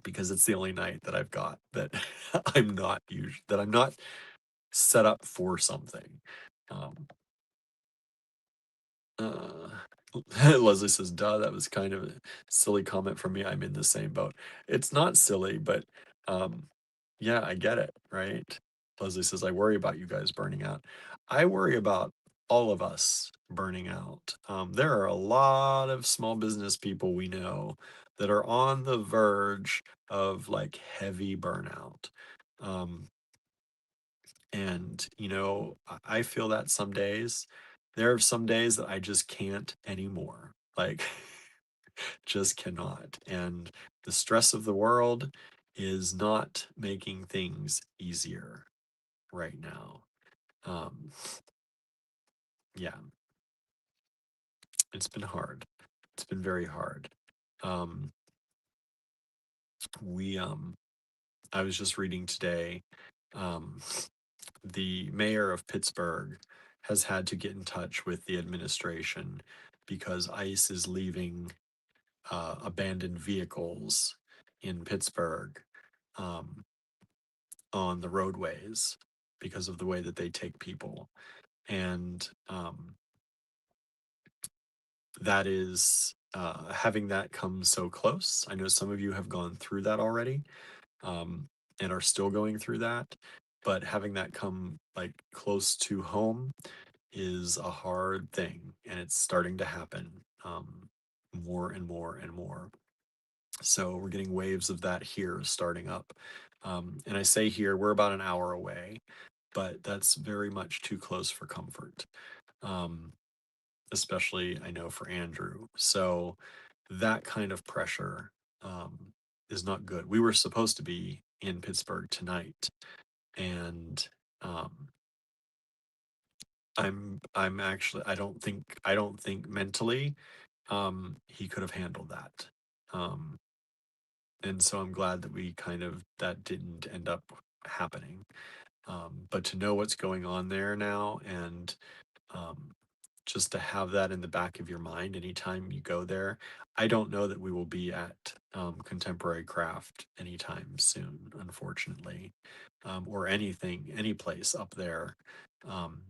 because it's the only night that I've got that I'm not set up for something. Um, Uh, Leslie says, duh, that was kind of a silly comment from me. I'm in the same boat. It's not silly, but um, yeah, I get it, right? Leslie says, I worry about you guys burning out. I worry about all of us burning out. There are a lot of small business people we know that are on the verge of like heavy burnout. Um, and, I feel that some days. There are some days that I just can't anymore. Like, just cannot. And the stress of the world is not making things easier right now. Um, yeah, it's been hard. It's been very hard. Um, we I was just reading today, um, the mayor of Pittsburgh has had to get in touch with the administration because ICE is leaving abandoned vehicles in Pittsburgh, um, on the roadways because of the way that they take people. And that is having that come so close. I know some of you have gone through that already, um, and are still going through that. But having that come like close to home is a hard thing, and it's starting to happen more and more and more. So we're getting waves of that here starting up. And I say here, we're about an hour away, but that's very much too close for comfort, um, especially I know for Andrew. So that kind of pressure is not good. We were supposed to be in Pittsburgh tonight, and um, I'm actually I don't think mentally he could have handled that. Um, and so I'm glad that we kind of that didn't end up happening. But to know what's going on there now, and um, just to have that in the back of your mind anytime you go there. I don't know that we will be at Contemporary Craft anytime soon, unfortunately, or anything, any place up there, um,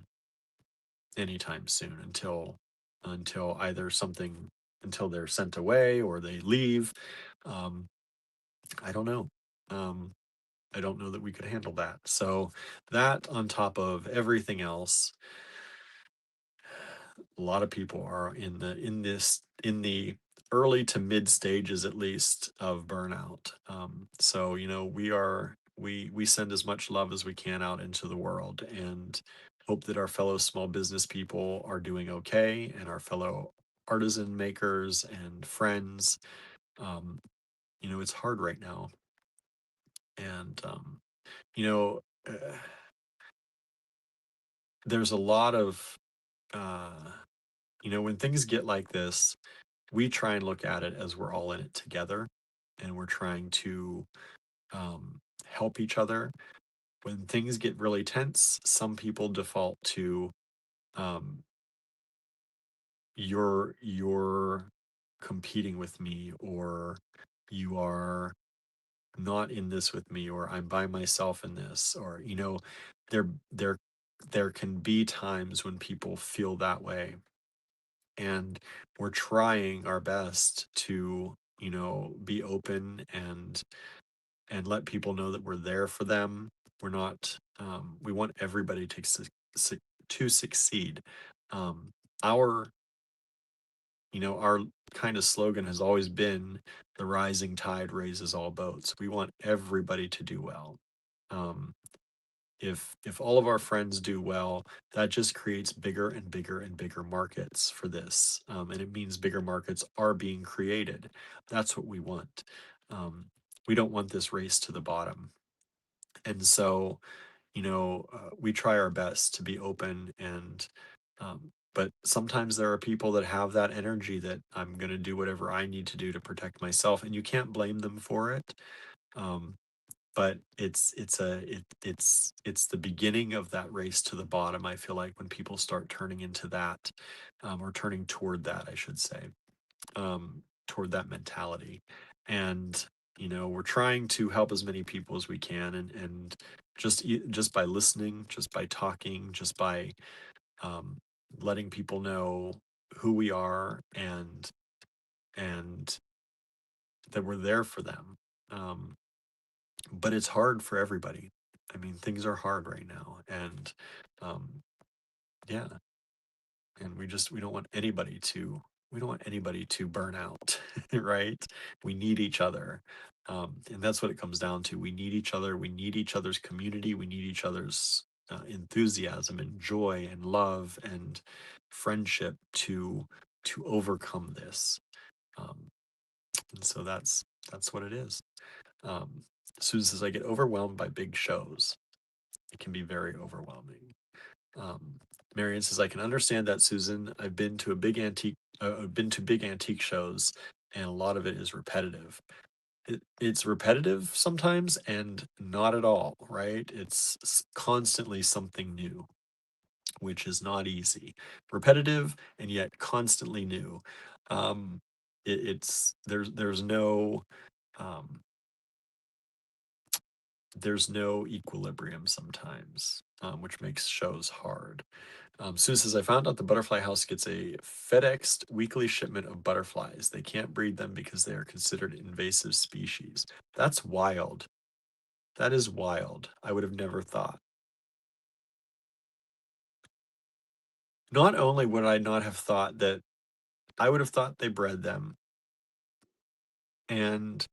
anytime soon until either something until they're sent away or they leave. Um, I don't know. Um, I don't know that we could handle that. So that on top of everything else, a lot of people are in the early to mid stages at least of burnout. So we send as much love as we can out into the world and hope that our fellow small business people are doing okay, and our fellow artisan makers and friends. Um, it's hard right now, and you know uh, there's a lot of uh, when things get like this, we try and look at it as we're all in it together, and we're trying to help each other. When things get really tense, some people default to um, you're competing with me, or you are not in this with me, or I'm by myself in this, or there there there can be times when people feel that way, and we're trying our best to be open and let people know that we're there for them. We're not we want everybody to succeed. um our our kind of slogan has always been, the rising tide raises all boats. We want everybody to do well. um if all of our friends do well, that just creates bigger and bigger and bigger markets for this, and it means bigger markets are being created. That's what we want. um, we don't want this race to the bottom, and so we try our best to be open, and but sometimes there are people that have that energy that I'm going to do whatever I need to do to protect myself, and you can't blame them for it. um, but it's the beginning of that race to the bottom. I feel like when people start turning into that, or turning toward that, I should say, toward that mentality. And we're trying to help as many people as we can, and just by listening, just by talking, just by um, letting people know who we are, and that we're there for them. um, but it's hard for everybody. I mean, things are hard right now, and um, yeah. and we don't want anybody to burn out, right? We need each other. And that's what it comes down to. We need each other. We need each other's community. We need each other's enthusiasm and joy and love and friendship to overcome this. Um, and so that's what it is. Um, Susan says, I get overwhelmed by big shows. It can be very overwhelming. Um, Marion says, I can understand that, Susan. I've been to big antique shows, and a lot of it is repetitive. It's repetitive sometimes and not at all, right? It's constantly something new, which is not easy. Repetitive and yet constantly new. It's um, there's no equilibrium sometimes, which makes shows hard. Sue says, I found out the butterfly house gets a FedExed weekly shipment of butterflies. They can't breed them because they are considered invasive species. That's wild. That is wild. I would have never thought. Not only would I not have thought that, I would have thought they bred them. And,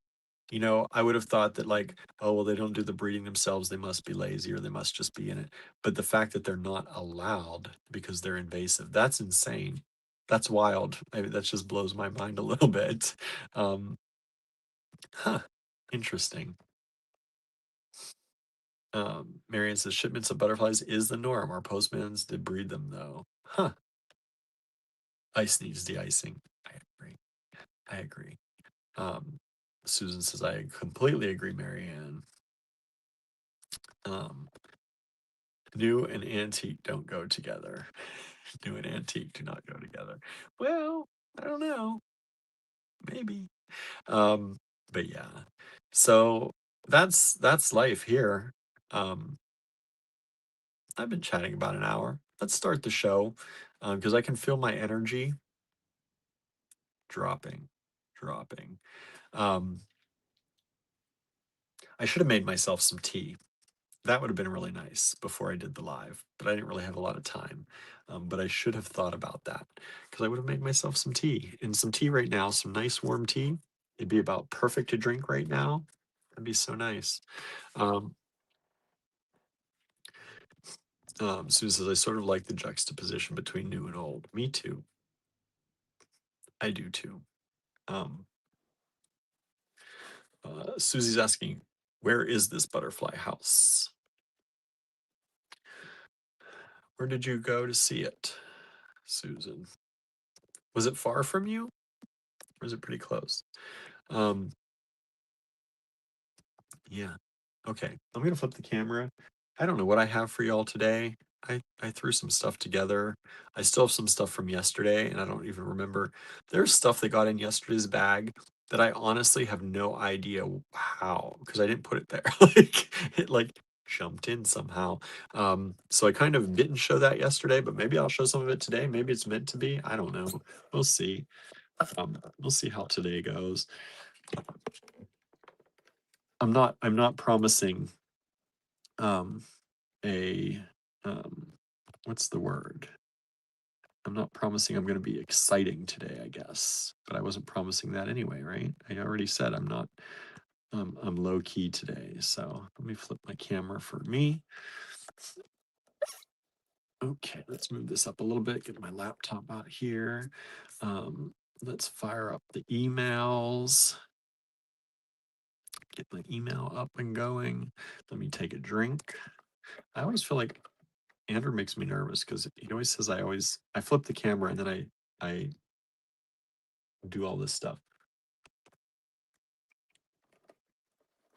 I would have thought that, like, oh, well, they don't do the breeding themselves. They must be lazy or they must just be in it. But the fact that they're not allowed because they're invasive, that's insane. That's wild. Maybe that just blows my mind a little bit. Um, Huh. Interesting. Marion says shipments of butterflies is the norm. Our postmans did breed them though. Huh. Ice needs de-icing. I agree. I agree. Um, Susan says I completely agree, Marianne. Um, New and antique don't go together. New and antique do not go together. Well, I don't know. Maybe. Um, but yeah. So that's life here. Um, I've been chatting about an hour. Let's start the show because I can feel my energy dropping, dropping. Um, I should have made myself some tea. That would have been really nice before I did the live, but I didn't really have a lot of time. But I should have thought about that because I would have made myself some tea and some tea right now, some nice warm tea. It'd be about perfect to drink right now. That'd be so nice. Um, Susan says, I sort of like the juxtaposition between new and old. Me too. I do too. Um, Susie's asking, where is this butterfly house? Where did you go to see it, Susan? Was it far from you? Or is it pretty close? Um, yeah. Okay. I'm gonna flip the camera. I don't know what I have for y'all today. I threw some stuff together. I still have some stuff from yesterday, and I don't even remember. There's stuff that got in yesterday's bag that I honestly have no idea how, because I didn't put it there. Like it like jumped in somehow. So I kind of didn't show that yesterday, but maybe I'll show some of it today. Maybe it's meant to be. I don't know. We'll see. We'll see how today goes. I'm not promising um a um what's the word? I'm not promising I'm going to be exciting today, I guess. But I wasn't promising that anyway, right? I already said I'm low key today. So let me flip my camera for me. Okay, let's move this up a little bit, get my laptop out here. Um, let's fire up the emails. Get my email up and going. Let me take a drink. I always feel like Andrew makes me nervous because he always says I flip the camera and then I do all this stuff.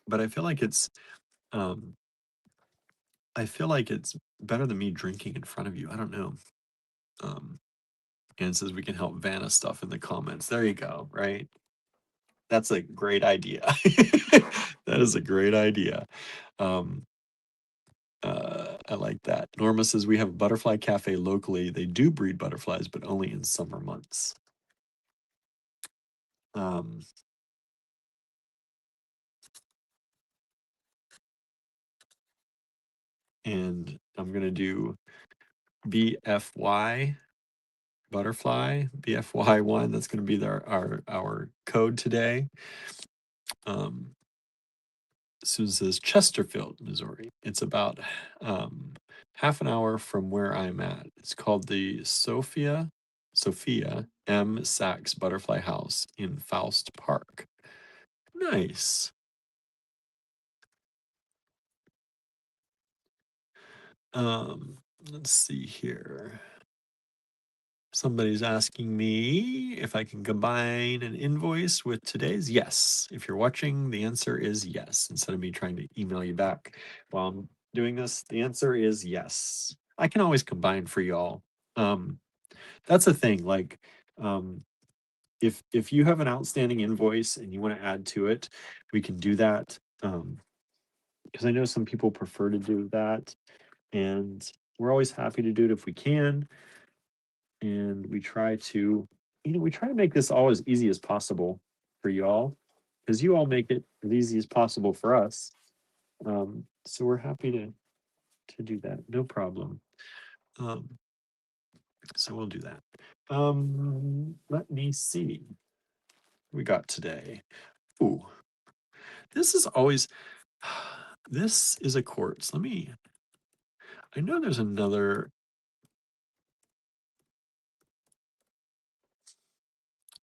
But um I feel like it's better than me drinking in front of you. I don't know. Um and says we can help Vanna stuff in the comments. There you go, right? That's a great idea. That is a great idea. Um I like that. Norma says we have a butterfly cafe locally. They do breed butterflies, but only in summer months. Um, and I'm gonna do BFY butterfly, BFY1. That's going to be our code today. This is Chesterfield, Missouri. It's about half an hour from where I'm at. It's called the Sophia M. Sachs Butterfly House in Faust Park. Nice. Let's see here. Somebody's asking me if I can combine an invoice with today's. Yes. If you're watching, the answer is yes. Instead of me trying to email you back while I'm doing this, the answer is yes. I can always combine for y'all. That's a thing. Like, if you have an outstanding invoice and you want to add to it, we can do that. Because I know some people prefer to do that, and we're always happy to do it if we can. And we try to, we try to make this all as easy as possible for y'all, because you all make it as easy as possible for us. So we're happy to do that, no problem. So we'll do that. Let me see. We got today. Ooh, this is always. This is a quartz. I know there's another.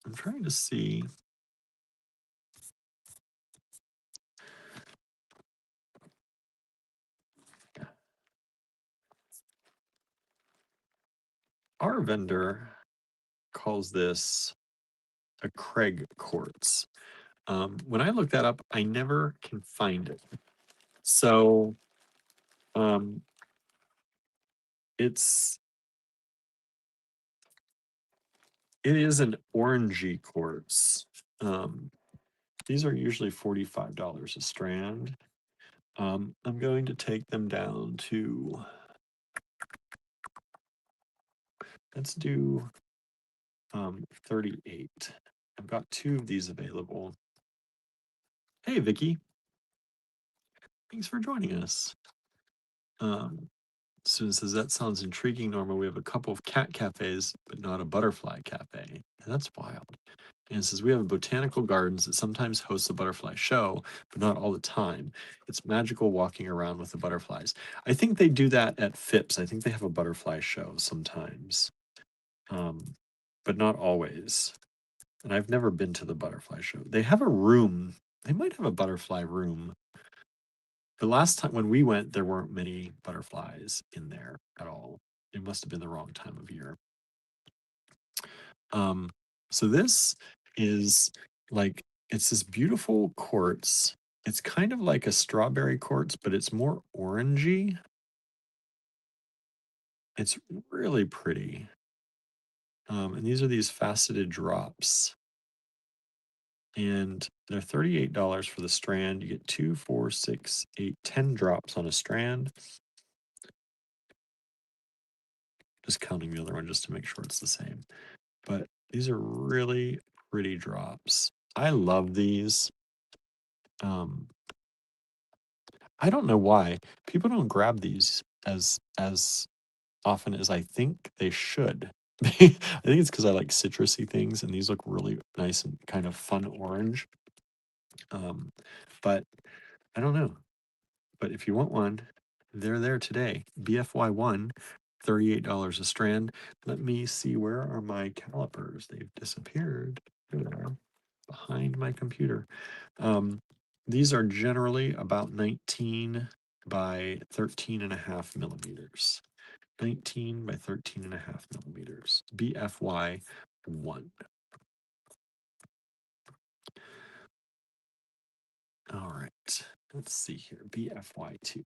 I'm trying to see. Our vendor calls this a Craig quartz. When I look that up, I never can find it. So it is an orangey quartz. These are usually $45 a strand. I'm going to take them down to, let's do 38. I've got 2 of these available. Hey, Vicky. Thanks for joining us. Susan says, that sounds intriguing, Norma. We have a couple of cat cafes, but not a butterfly cafe. And that's wild. And it says, we have botanical gardens that sometimes host a butterfly show, but not all the time. It's magical walking around with the butterflies. I think they do that at Phipps. I think they have a butterfly show sometimes, but not always. And I've never been to the butterfly show. They have a room. They might have a butterfly room. The last time when we went, there weren't many butterflies in there at all. It must have been the wrong time of year. So this is like, it's this beautiful quartz. It's kind of like a strawberry quartz, but it's more orangey. It's really pretty. And these are these faceted drops. And they're $38 for the strand. You get 2, 4, 6, 8, 10 drops on a strand. Just counting the other one just to make sure it's the same. But these are really pretty drops. I love these. I don't know why people don't grab these as often as I think they should. I think it's because I like citrusy things, and these look really nice and kind of fun orange. But I don't know. But if you want one, they're there today. BFY1, $38 a strand. Let me see, where are my calipers? They've disappeared. There they are, behind my computer. These are generally about 19 by 13.5 millimeters. 19 by 13.5 millimeters. BFY 1. All right. Let's see here. BFY 2.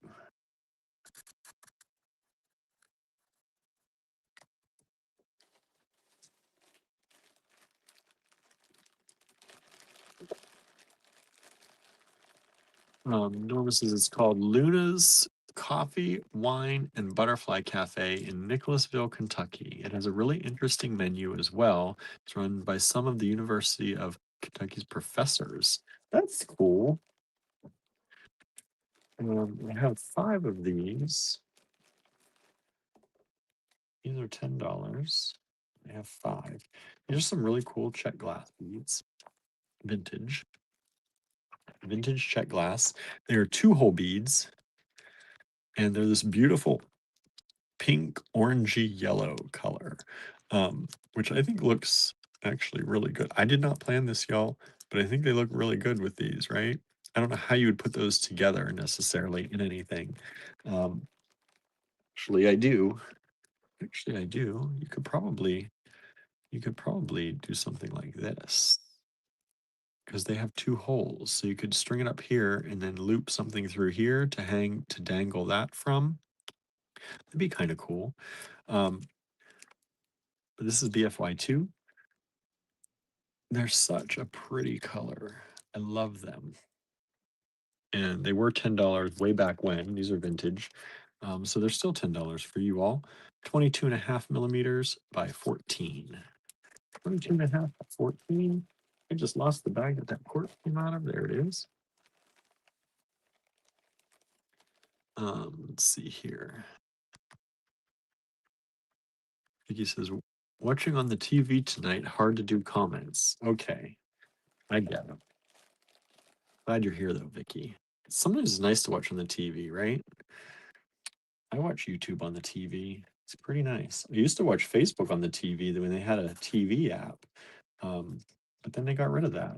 Norma says it's called Luna's Coffee, Wine, and Butterfly Cafe in Nicholasville, Kentucky. It has a really interesting menu as well. It's run by some of the University of Kentucky's professors. That's cool. I have 5 of these. These are $10. I have 5. These are some really cool check glass beads. Vintage. Vintage check glass. They are 2-hole beads, and they're this beautiful pink, orangey yellow color, which I think looks actually really good. I did not plan this, y'all, but I think they look really good with these, right? I don't know how you would put those together necessarily in anything. Um, actually, I do. Actually, I do. You could probably do something like this because they have 2 holes. So you could string it up here and then loop something through here to dangle that from. That'd be kind of cool. But this is BFY2. They're such a pretty color. I love them. And they were $10 way back when. These are vintage. So they're still $10 for you all. 22.5 millimeters by 14. 22.5 by 14. I just lost the bag that cord came out of. There it is. Let's see here. Vicky says, watching on the TV tonight, hard to do comments. Okay, I get it. Glad you're here though, Vicky. Sometimes it's nice to watch on the TV, right? I watch YouTube on the TV. It's pretty nice. I used to watch Facebook on the TV when they had a TV app, but then they got rid of that.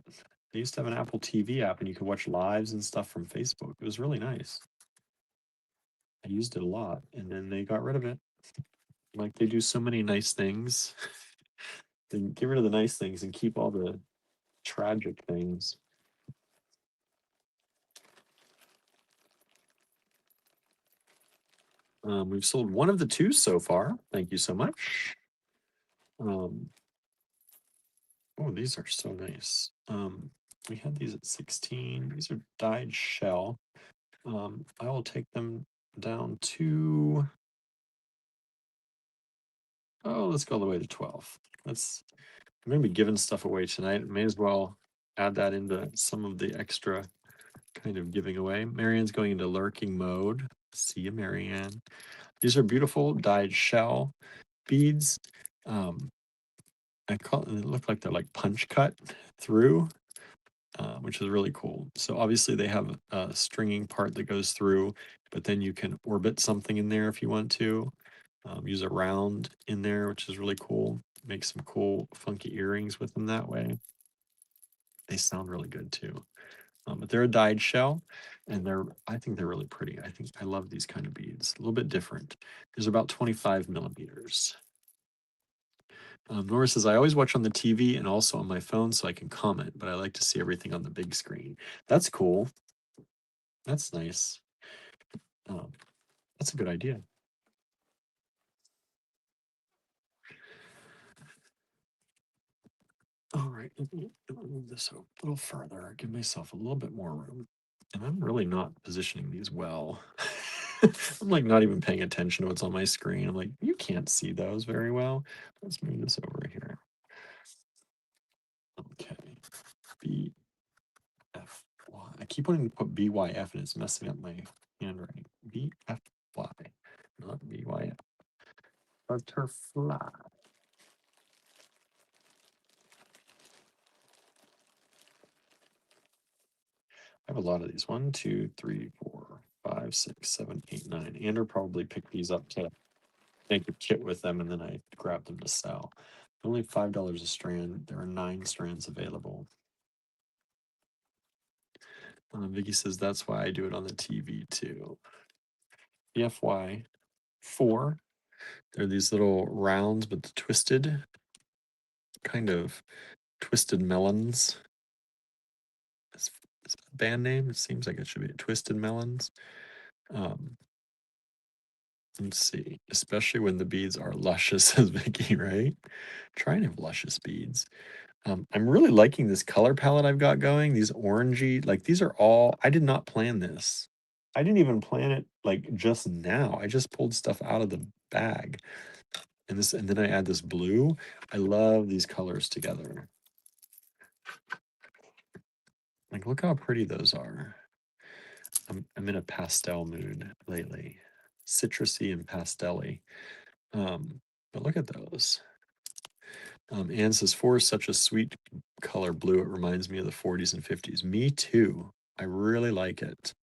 They used to have an Apple TV app, and you could watch lives and stuff from Facebook. It was really nice. I used it a lot, and then they got rid of it. Like they do so many nice things. They get rid of the nice things and keep all the tragic things. We've sold one of the 2 so far. Thank you so much. Oh, these are so nice. We had these at 16. These are dyed shell. I will take them down to, let's go all the way to 12. I'm going to be giving stuff away tonight. May as well add that into some of the extra kind of giving away. Marianne's going into lurking mode. See you, Marianne. These are beautiful dyed shell beads. They look like they're like punch cut through, which is really cool. So obviously they have a stringing part that goes through, but then you can orbit something in there if you want to. Use a round in there, which is really cool. Make some cool funky earrings with them that way. They sound really good too. But they're a dyed shell, and I think they're really pretty. I love these kind of beads. A little bit different. There's about 25 millimeters. Nora says, I always watch on the TV and also on my phone so I can comment, but I like to see everything on the big screen. That's cool. That's nice. That's a good idea. All right, let me move this a little further, give myself a little bit more room. And I'm really not positioning these well. I'm like not even paying attention to what's on my screen. I'm like, you can't see those very well. Let's move this over here. Okay. BFY. I keep wanting to put BYF and it's messing up my handwriting. BFY, not BYF. Butterfly. I have a lot of these. 1, 2, 3, 4, 5, 6, 7, 8, 9. Andrew probably picked these up to make a kit with them, and then I grabbed them to sell. Only $5 a strand. There are 9 strands available. Vicky says that's why I do it on the TV too. BFY 4. They're these little rounds with the twisted, kind of twisted melons. Is that a band name? It seems like it should be Twisted Melons. Let's see, especially when the beads are luscious, says Vicky, right? Try and have luscious beads. I'm really liking this color palette I've got going. These orangey, like these are all, I did not plan this. I didn't even plan it like just now. I just pulled stuff out of the bag. And then I add this blue. I love these colors together. Like, look how pretty those are. I'm in a pastel mood lately. Citrusy and pastel-y. But look at those. Anne says, 4 is such a sweet color blue. It reminds me of the 40s and 50s. Me too. I really like it.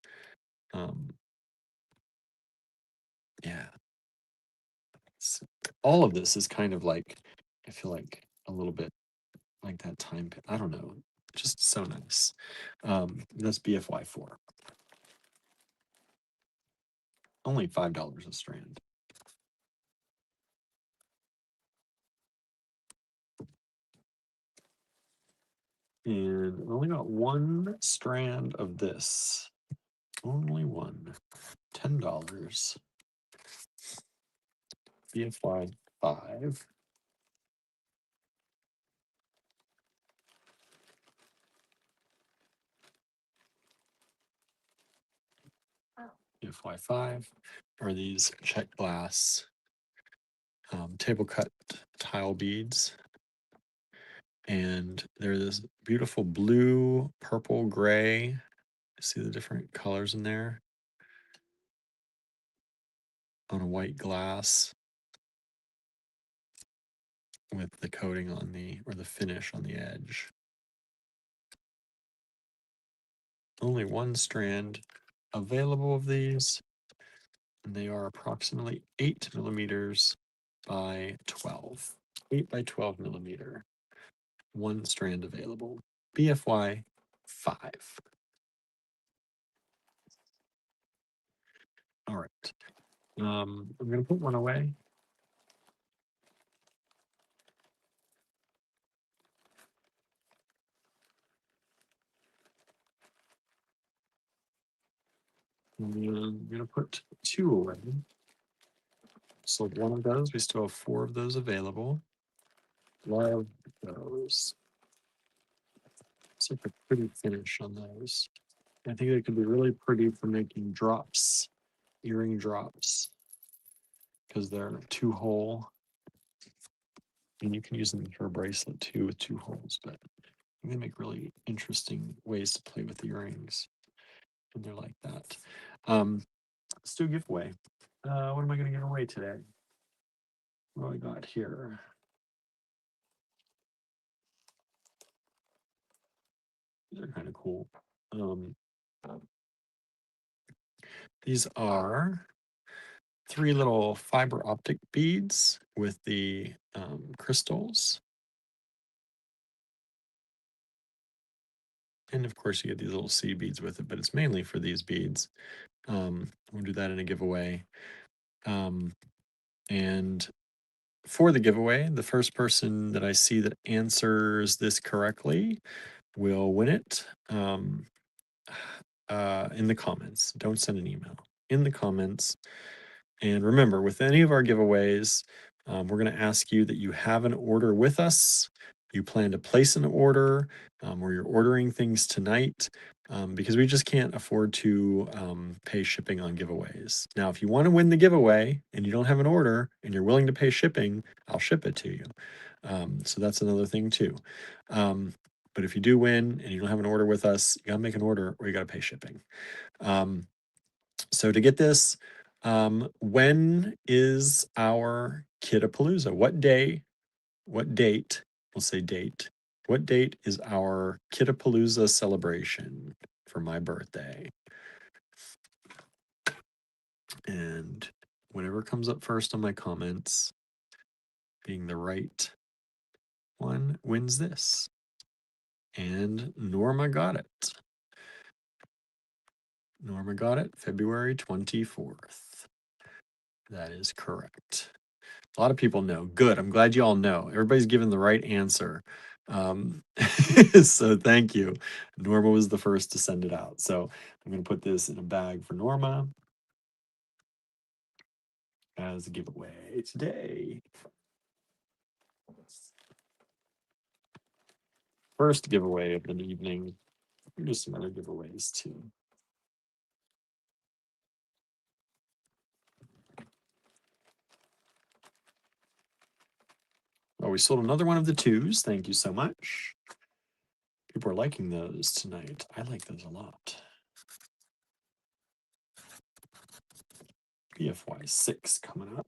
Yeah. So all of this is kind of like, I feel like a little bit like that time. I don't know. Just so nice. That's BFY 4. Only $5 a strand. And I only got one strand of this. Only one. $10. BFY 5. BFY 5 are these check glass table cut tile beads. And they're this beautiful blue, purple, gray. See the different colors in there on a white glass with the coating on or the finish on the edge. Only one strand available of these, and they are approximately 8 millimeters by 12. 8 by 12 millimeter. One strand available. BFY 5. All right. I'm going to put one away. I'm going to put 2 away. So one of those, we still have 4 of those available. Love those. It's like a pretty finish on those. I think they could be really pretty for making drops, earring drops, because they're 2-hole. And you can use them for a bracelet too with 2 holes, but they make really interesting ways to play with the earrings. And they're like that. Let's do a giveaway. What am I going to give away today? What do I got here? These are kind of cool. These are 3 little fiber optic beads with the crystals. And of course, you get these little seed beads with it, but it's mainly for these beads. We'll do that in a giveaway. And for the giveaway, the first person that I see that answers this correctly will win it in the comments. Don't send an email. In the comments. And remember, with any of our giveaways, we're going to ask you that you have an order with us. You plan to place an order or you're ordering things tonight because we just can't afford to pay shipping on giveaways. Now, if you want to win the giveaway and you don't have an order and you're willing to pay shipping, I'll ship it to you. So that's another thing too. But if you do win and you don't have an order with us, you got to make an order or you got to pay shipping. So to get this, when is our Kittapalooza? What date, we'll say date, what date is our Kittapalooza celebration for my birthday? And whatever comes up first on my comments, being the right one, wins this. And Norma got it. Norma got it, February 24th. That is correct. A lot of people know. Good. I'm glad you all know. Everybody's given the right answer. So thank you. Norma was the first to send it out. So I'm going to put this in a bag for Norma as a giveaway today. First giveaway of the evening. There's some other giveaways too. Oh, we sold another one of the 2s. Thank you so much. People are liking those tonight. I like those a lot. BFY 6 coming up.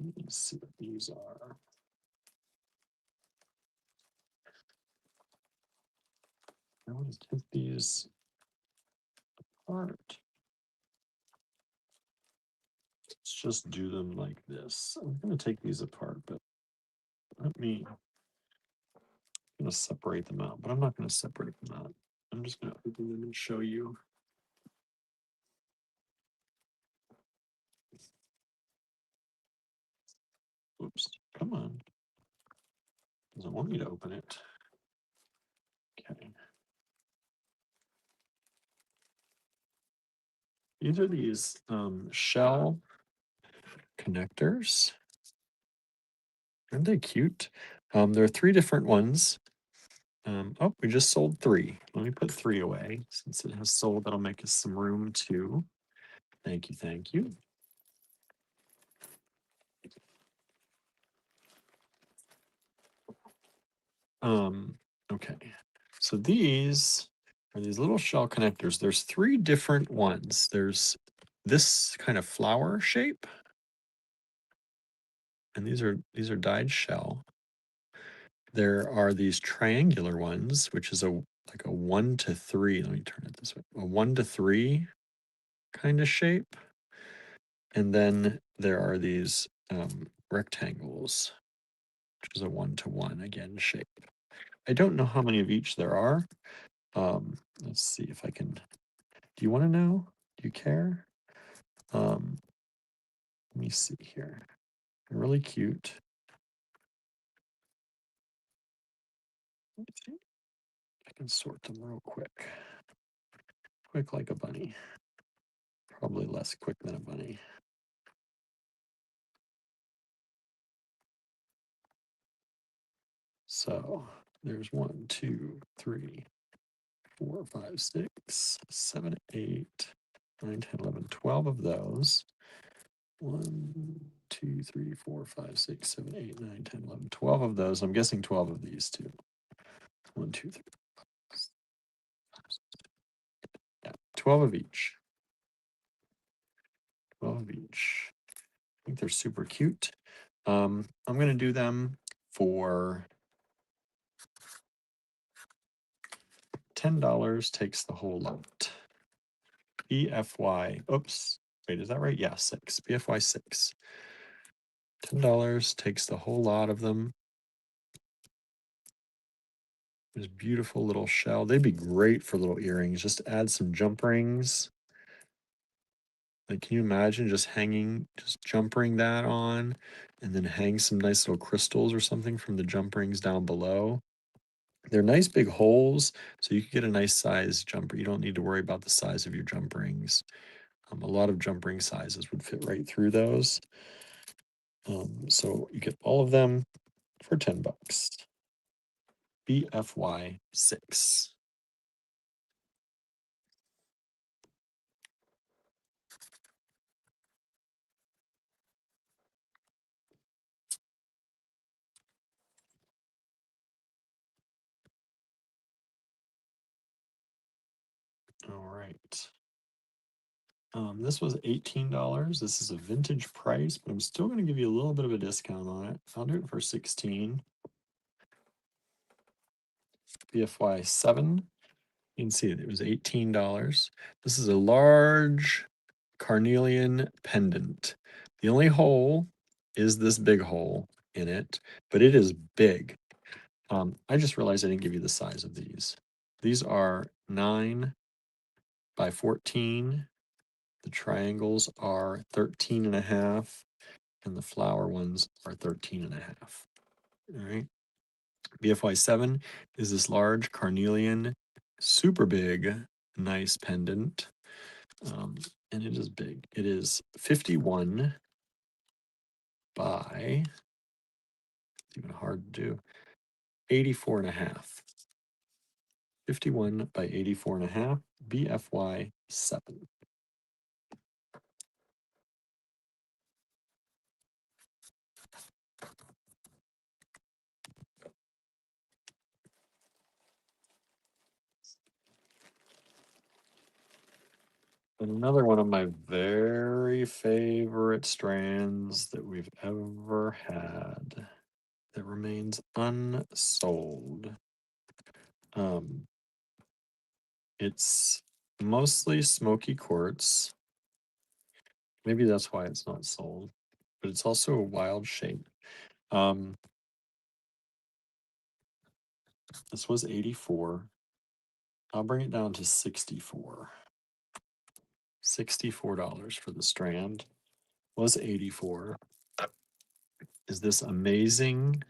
Let's see what these are. I want to take these apart. Let's just do them like this. I'm going to take these apart, but let me, I'm going to separate them out, but I'm not going to separate them out. I'm just going to open them and show you. Oops, come on. Doesn't want me to open it. Okay. These are these shell connectors. Aren't they cute? There are 3 different ones. Oh, we just sold 3. Let me put 3 away. Since it has sold, that'll make us some room too. Thank you, thank you. Okay. So these are these little shell connectors. There's 3 different ones. There's this kind of flower shape. And these are dyed shell. There are these triangular ones, which is like a 1 to 3. Let me turn it this way. A 1 to 3 kind of shape. And then there are these rectangles, which is a 1 to 1 again shape. I don't know how many of each there are. Let's see if I can. Do you want to know? Do you care? Let me see here. They're really cute. Let's see. I can sort them real quick. Quick like a bunny. Probably less quick than a bunny. So there's 1, 2, 3, 4, 5, 6, 7, 8, 9, 10, 11, 12 of those. 1, 2, 3, 4, 5, 6, 7, 8, 9, 10, 11, 12 of those. I'm guessing 12 of these too. 1, 2, 3, 4, 5, 6. Yeah, 12 of each. 12 of each. I think they're super cute. I'm going to do them for $10 takes the whole lot. BFY, oops, wait, is that right? Yeah, 6, BFY 6. $10 takes the whole lot of them. This beautiful little shell. They'd be great for little earrings. Just add some jump rings. Like, can you imagine just jump ring that on and then hang some nice little crystals or something from the jump rings down below? They're nice big holes, so you can get a nice size jumper. You don't need to worry about the size of your jump rings. A lot of jump ring sizes would fit right through those. So you get all of them for $10. BFY 6. All right. This was $18. This is a vintage price, but I'm still going to give you a little bit of a discount on it. I'll do it for $16. BFY 7. You can see it was $18. This is a large carnelian pendant. The only hole is this big hole in it, but it is big. I just realized I didn't give you the size of these. These are 9 by 14. The triangles are 13 and a half, and the flower ones are 13 and a half. All right. BFY 7 is this large carnelian, super big, nice pendant. And it is big. It is 51 by, it's even hard to do, 84 and a half. 51 by 84 and a half, BFY 7. Another one of my very favorite strands that we've ever had that remains unsold. Um, it's mostly smoky quartz. Maybe that's why it's not sold, but it's also a wild shape. This was 84. I'll bring it down to 64. $64 for the strand. Was 84. Is this amazing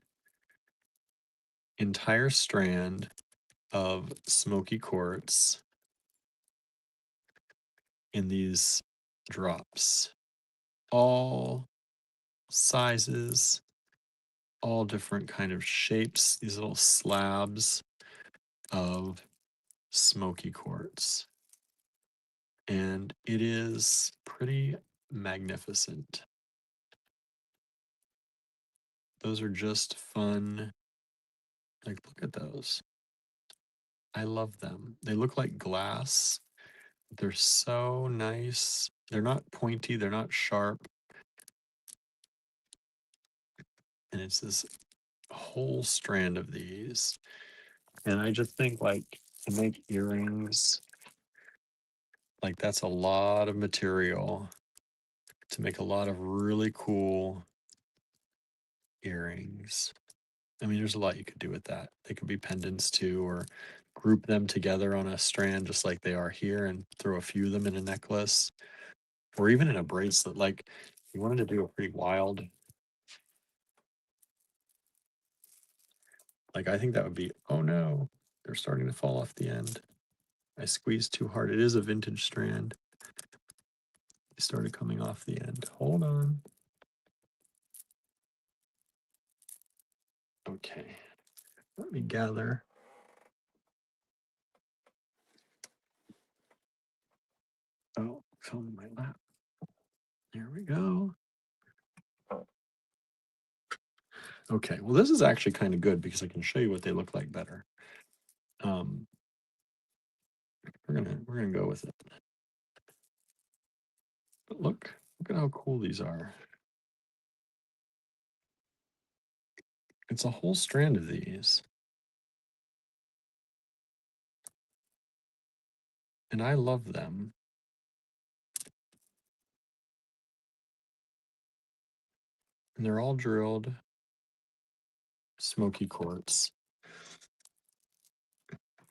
entire strand of smoky quartz in these drops. All sizes, all different kind of shapes, these little slabs of smoky quartz. And it is pretty magnificent. Those are just fun. Like, look at those. I love them. They look like glass. They're so nice. They're not pointy, they're not sharp. And it's this whole strand of these. And I just think, like, to make earrings, like, that's a lot of material to make a lot of really cool earrings. I mean, there's a lot you could do with that. They could be pendants too, or group them together on a strand just like they are here and throw a few of them in a necklace or even in a bracelet. Like, you wanted to do a pretty wild, like, I think that would be, oh no, they're starting to fall off the end. I squeezed too hard. It is a vintage strand. They started coming off the end. Hold on. Okay, let me gather. Oh, fell in my lap. There we go. Okay, well, this is actually kind of good because I can show you what they look like better. We're gonna go with it. But look at how cool these are. It's a whole strand of these. And I love them. And they're all drilled smoky quartz.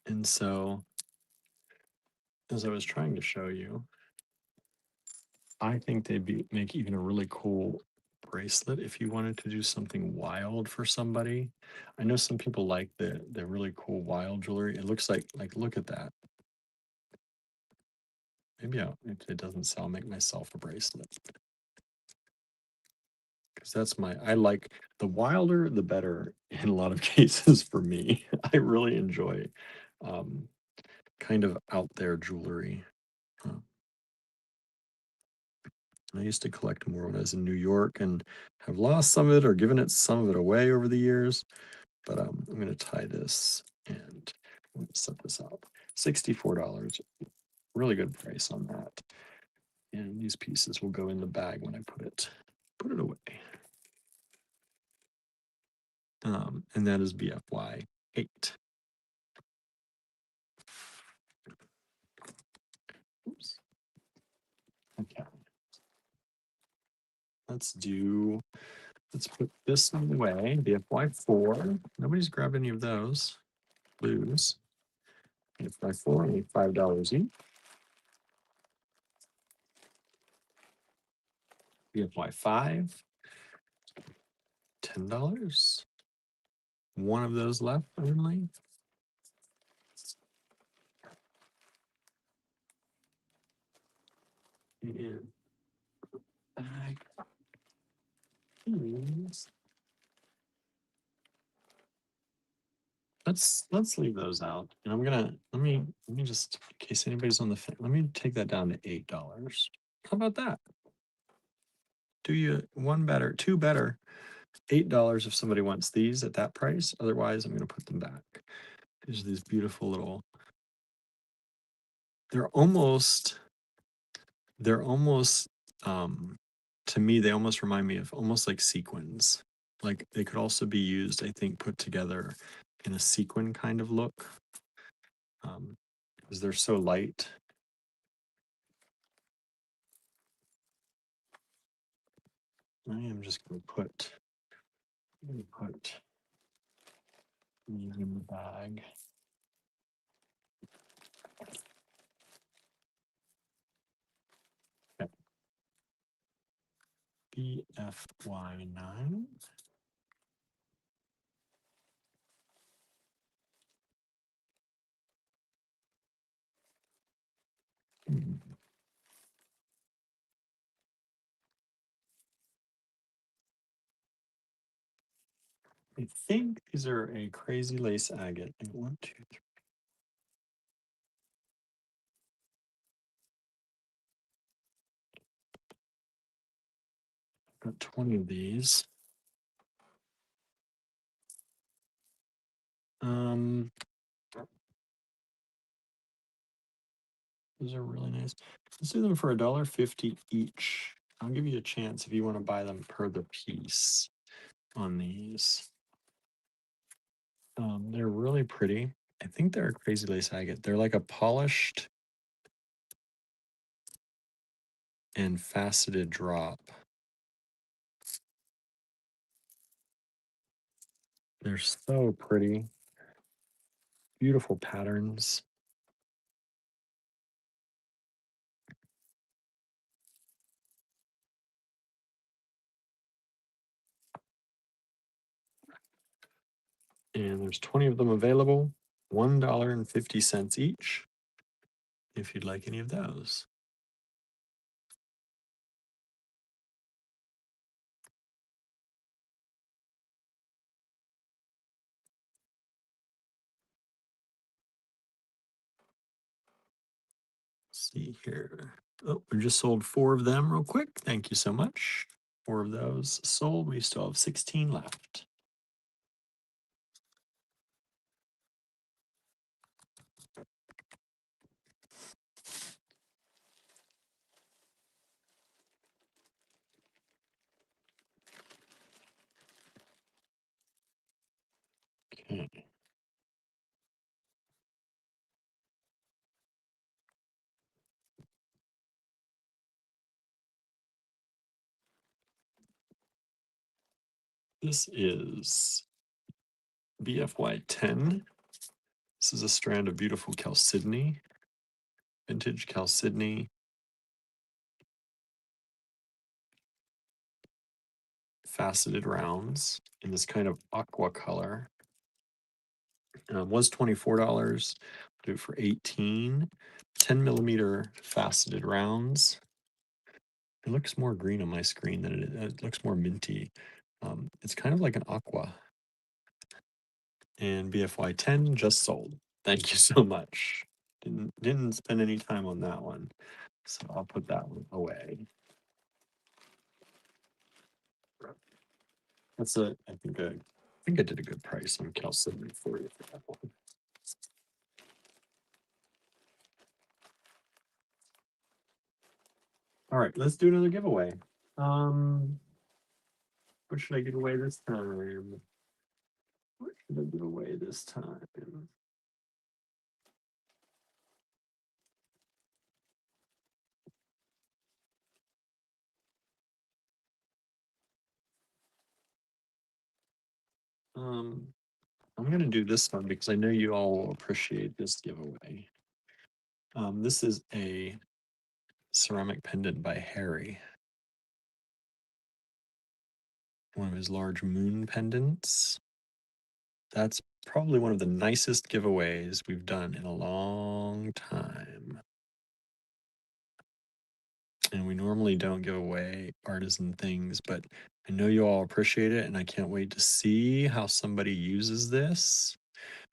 And so, as I was trying to show you, I think they'd make even a really cool bracelet if you wanted to do something wild for somebody. I know some people like the really cool wild jewelry. It looks like look at that. Maybe if it doesn't sell, I'll make myself a bracelet. Because that's I like the wilder the better in a lot of cases for me. I really enjoy kind of out there jewelry. Uh, I used to collect more when I was in New York and have lost some of it or given some of it away over the years. But I'm going to tie this and I'm going to set this up. $64. Really good price on that. And these pieces will go in the bag when I put it away. And that is BFY 8. Oops. Okay. Let's put this one away. BFY 4. Nobody's grabbed any of those. Blues. BFY 4, only $5 each. BFY 5. $10. One of those left only. And bag. Let's leave those out. And I'm gonna let me just, in case anybody's on the let me take that down to $8. How about that? Do you one better, two better? $8 if somebody wants these at that price. Otherwise, I'm gonna put them back. These beautiful little. They're almost They're almost, to me, they almost remind me of almost like sequins. Like they could also be used, I think, put together in a sequin kind of look, because they're so light. I am just going to put these in the bag. Okay. BFY9. I think these are a crazy lace agate. And 1, 2, 3. Got 20 of these. Those are really nice. Let's do them for $1.50 each. I'll give you a chance if you want to buy them per the piece on these. They're really pretty. I think they're a crazy lace agate. They're like a polished and faceted drop. They're so pretty. Beautiful patterns. And there's 20 of them available. $1.50 each if you'd like any of those. Let's see here. Oh, we just sold 4 of them real quick. Thank you so much. 4 of those sold. We still have 16 left. Okay. This is BFY10. This is a strand of beautiful chalcedony, vintage chalcedony, faceted rounds in this kind of aqua color. Was $24. Do it for 18. 10 millimeter faceted rounds. It looks more green on my screen than it looks more minty. It's kind of like an aqua. And BFY 10 just sold. Thank you so much. Didn't spend any time on that one. So I'll put that one away. That's I think I did a good price on chalcedony for you for that one. All right, let's do another giveaway. What should I give away this time? What should I give away this time? I'm gonna do this one because I know you all will appreciate this giveaway. This is a ceramic pendant by Harry. One of his large moon pendants. That's probably one of the nicest giveaways we've done in a long time. And we normally don't give away artisan things, but I know you all appreciate it, and I can't wait to see how somebody uses this.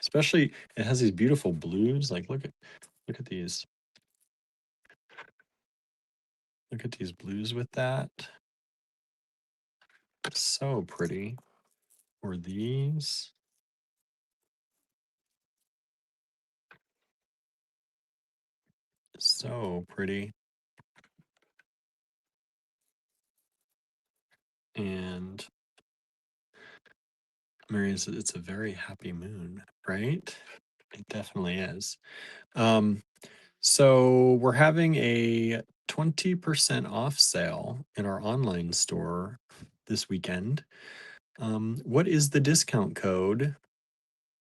Especially, it has these beautiful blues. Like, look at these. Look at these blues with that. So pretty. Or these. So pretty. And Marion says it's a very happy moon, right? It definitely is. So we're having a 20% off sale in our online store this weekend. What is the discount code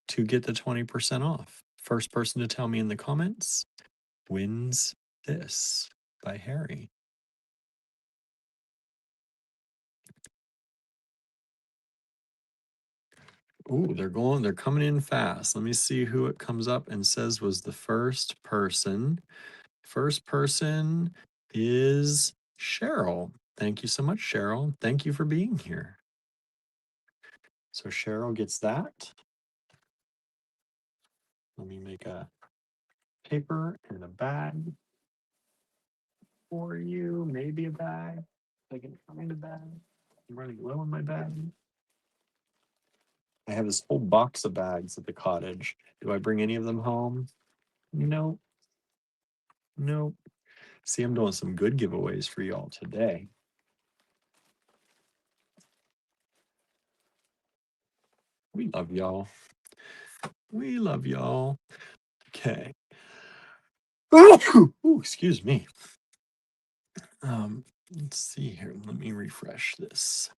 to get the 20% off? First person to tell me in the comments wins this by Harry. Ooh, they're coming in fast. Let me see who it comes up and says was the first person. First person is Cheryl. Thank you so much, Cheryl. Thank you for being here. So Cheryl gets that. Let me make a paper and a bag for you. Maybe a bag. If I can find a bag. I'm running low on my bag. I have this whole box of bags at the cottage. Do I bring any of them home? No. Nope. See, I'm doing some good giveaways for y'all today. We love y'all. We love y'all. Okay. Ooh, excuse me. Let's see here. Let me refresh this.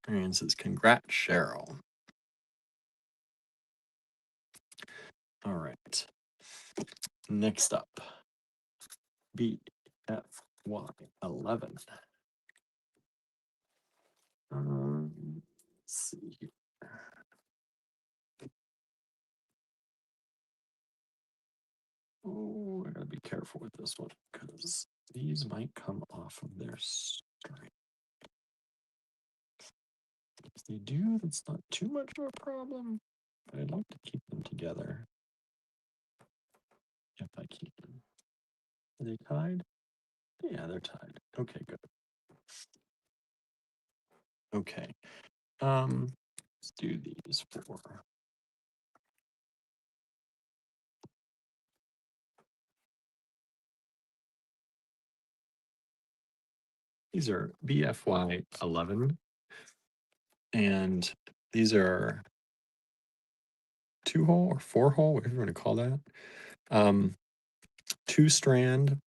And it says, congrats, Cheryl. All right. Next up, BFY11. Let's see here. Oh, I gotta be careful with this one because these might come off of their string. If they do, that's not too much of a problem, but I'd like to keep them together if I keep them. Are they tied? Yeah, they're tied. Okay, good. Okay. Let's do these four. These are BFY 11, and these are 2-hole or 4-hole, whatever you want to call that. 2-strand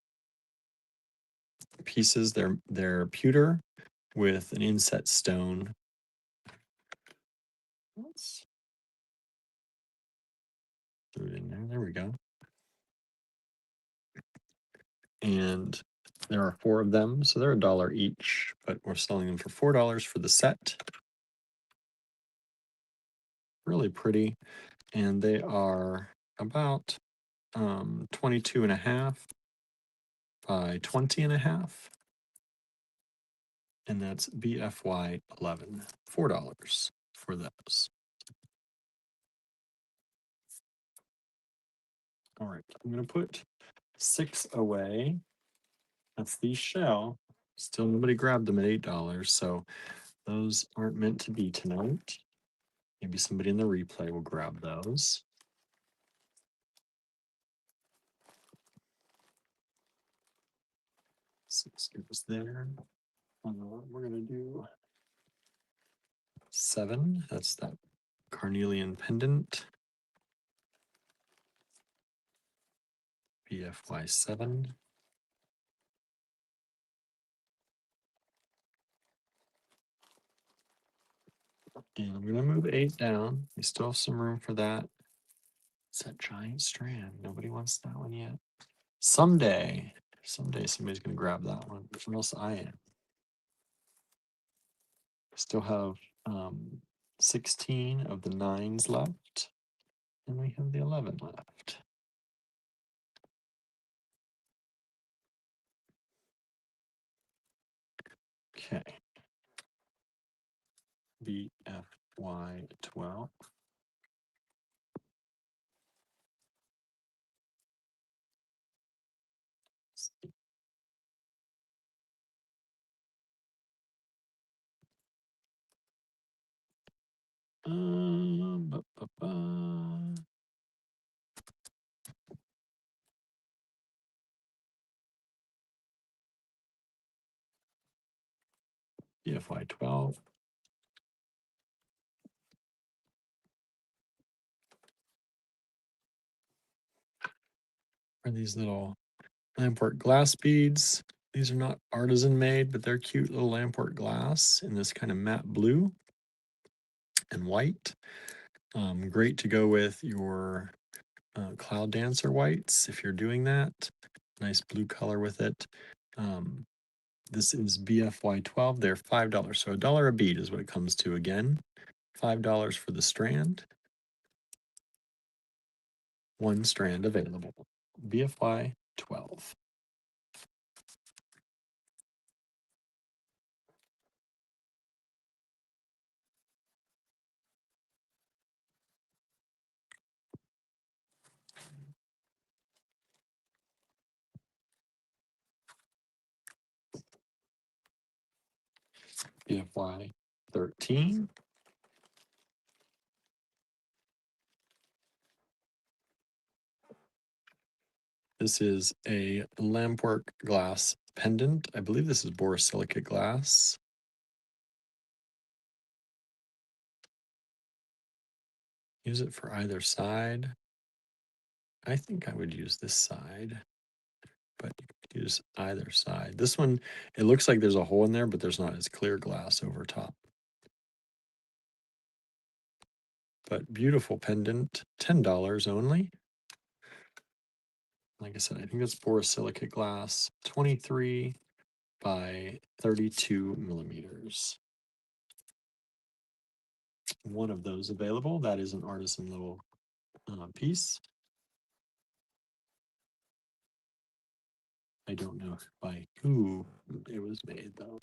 pieces. They're pewter with an inset stone. Let's throw it in there. There we go. And there are 4 of them, so they're $1 each, but we're selling them for $4 for the set. Really pretty, and they are about 22.5 by 20.5, and that's BFY 11, $4 for those. All right, I'm gonna put 6 away. That's the shell. Still nobody grabbed them at $8, so those aren't meant to be tonight. Maybe somebody in the replay will grab those. Six goes there. We're gonna do 7. That's that carnelian pendant. BFY 7. And I'm gonna move 8 down. We still have some room for that. It's that giant strand. Nobody wants that one yet. Someday somebody's gonna grab that one, or else I am. Still have 16 of the 9s left, and we have the 11 left. Okay. BFY 12. Ba, ba, ba. BFY 12. Are these little Lamport glass beads? These are not artisan made, but they're cute little Lamport glass in this kind of matte blue and white. Great to go with your Cloud Dancer whites if you're doing that. Nice blue color with it. This is BFY 12. They're $5. So $1 a bead is what it comes to again. $5 for the strand. One strand available. BFY 12. BFY 13. This is a Lampwork glass pendant. I believe this is borosilicate glass. Use it for either side. I think I would use this side, but you could use either side. This one, it looks like there's a hole in there, but there's not. It's clear glass over top. But beautiful pendant, $10 only. Like I said, I think that's borosilicate glass, 23 by 32 millimeters. One of those available. That is an artisan little piece. I don't know by who it was made though.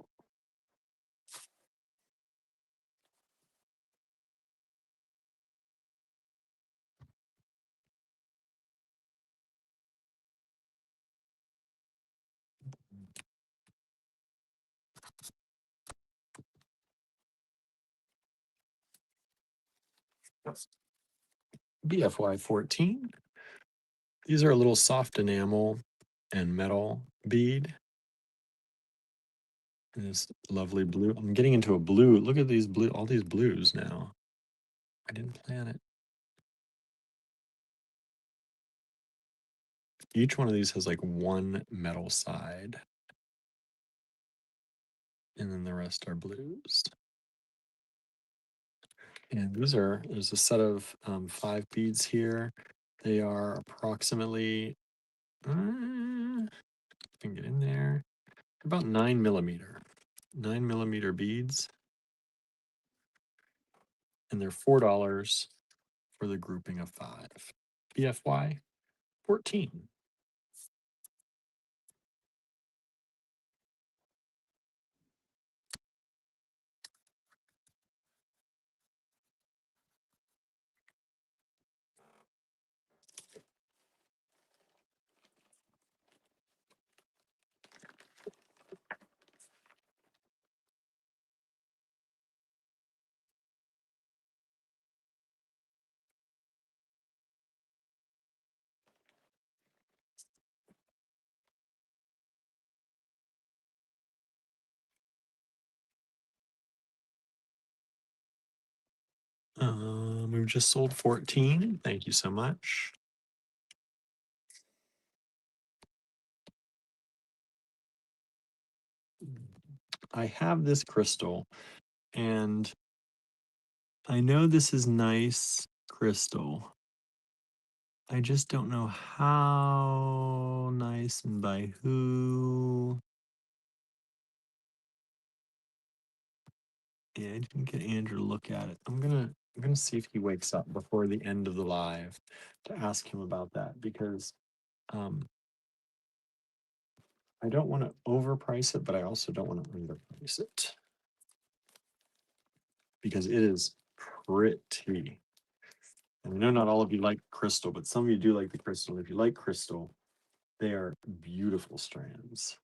BFY 14. These are a little soft enamel and metal bead. And this lovely blue. I'm getting into a blue. Look at these blue, all these blues now. I didn't plan it. Each one of these has like one metal side. And then the rest are blues. And there's a set of 5 beads here. They are approximately, can get in there, about 9 millimeter. 9 millimeter beads. And they're $4 for the grouping of 5. BFY 14. We've just sold 14. Thank you so much. I have this crystal, and I know this is nice crystal. I just don't know how nice and by who. Yeah, I didn't get Andrew to look at it. I'm gonna see if he wakes up before the end of the live to ask him about that because um I don't want to overprice it, but I also don't want to underprice it because it is pretty. And I know not all of you like crystal, but some of you do like the crystal. If you like crystal, they are beautiful strands.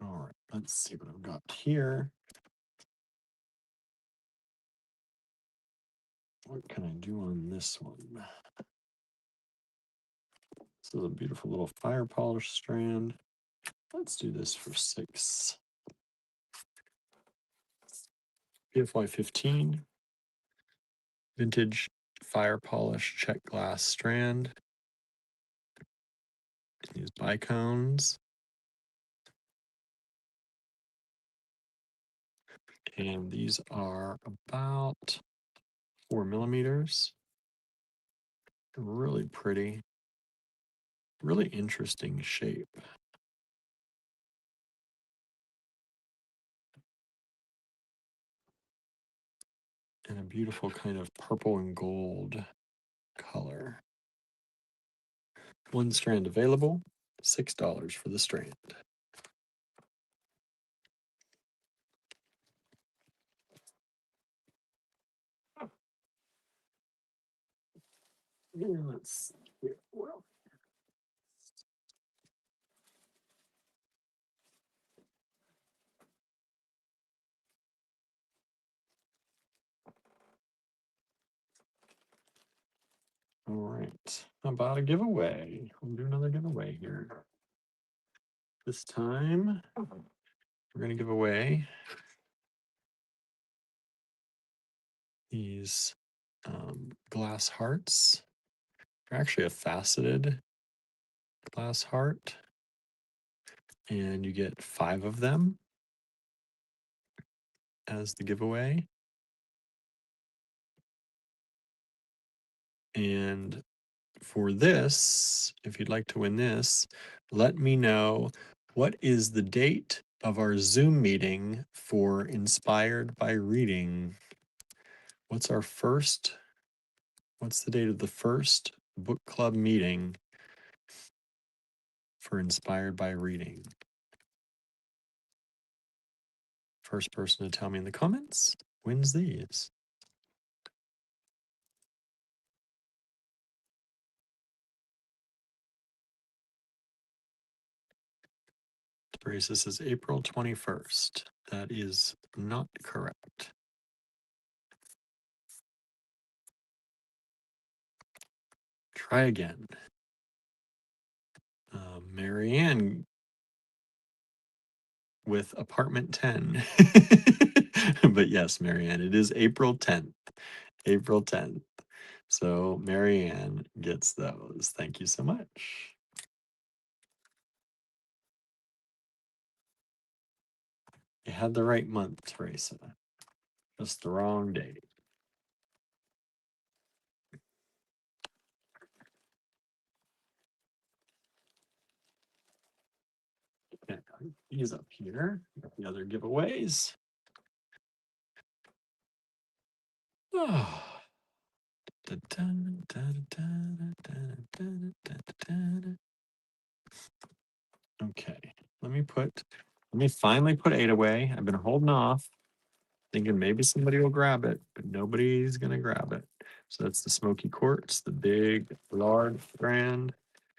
All right, let's see what I've got here. What can I do on this one? This is a beautiful little fire polish strand. Let's do this for 6. PFY 15. Vintage fire polish check glass strand. Use bicones. And these are about 4 millimeters. Really pretty. Really interesting shape. And a beautiful kind of purple and gold color. 1 strand available, $6 for the strand. Let's see here. Well, all right. How about a giveaway? We'll do another giveaway here. This time, we're going to give away these glass hearts. They're actually a faceted glass heart, and you get 5 of them as the giveaway. And for this, if you'd like to win this, let me know what is the date of our Zoom meeting for Inspired by Reading. What's the date of the first book club meeting for Inspired by Reading? First person to tell me in the comments wins these. Teresa says April 21st. That is not correct. Try again. Marianne with apartment 10. But yes, Marianne, it is April 10th. April 10th. So Marianne gets those. Thank you so much. You had the right month, Teresa. Just the wrong date. Okay, these up here. The other giveaways. Oh. Okay, let me finally put 8 away. I've been holding off, thinking maybe somebody will grab it, but nobody's gonna grab it. So that's the Smoky Quartz, the big, large brand,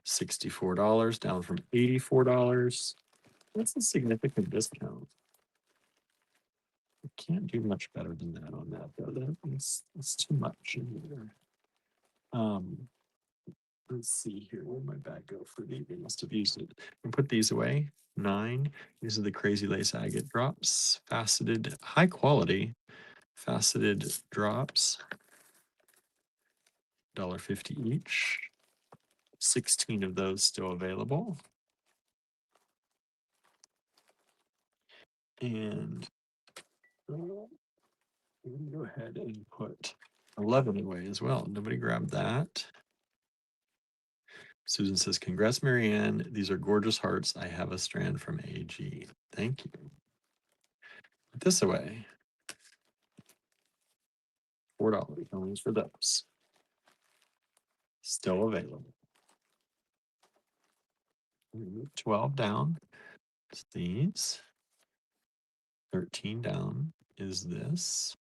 $64, down from $84. That's a significant discount. I can't do much better than that on that, though. That's too much in there. Let's see here. Where'd my bag go for these? I must have used it. And put these away. 9. These are the Crazy Lace Agate drops. Faceted, high quality faceted drops. $1.50 each. 16 of those still available. And we're going to go ahead and put 11 away as well. Nobody grabbed that. Susan says, congrats, Marianne. These are gorgeous hearts. I have a strand from AG. Thank you. Put this away. $4 only for those. Still available. 12 down is these. 13 down is this.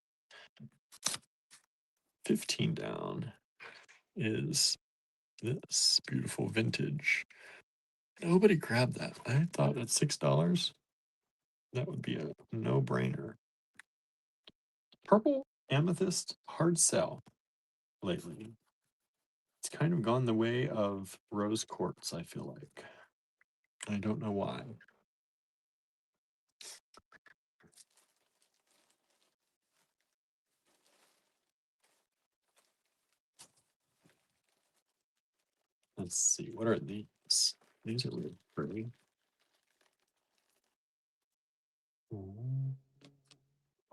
15 down is this beautiful vintage. Nobody grabbed that. I thought at $6, that would be a no-brainer. Purple amethyst hard sell lately. It's kind of gone the way of rose quartz, I feel like. I don't know why. Let's see, what are these? These are really pretty. Ooh,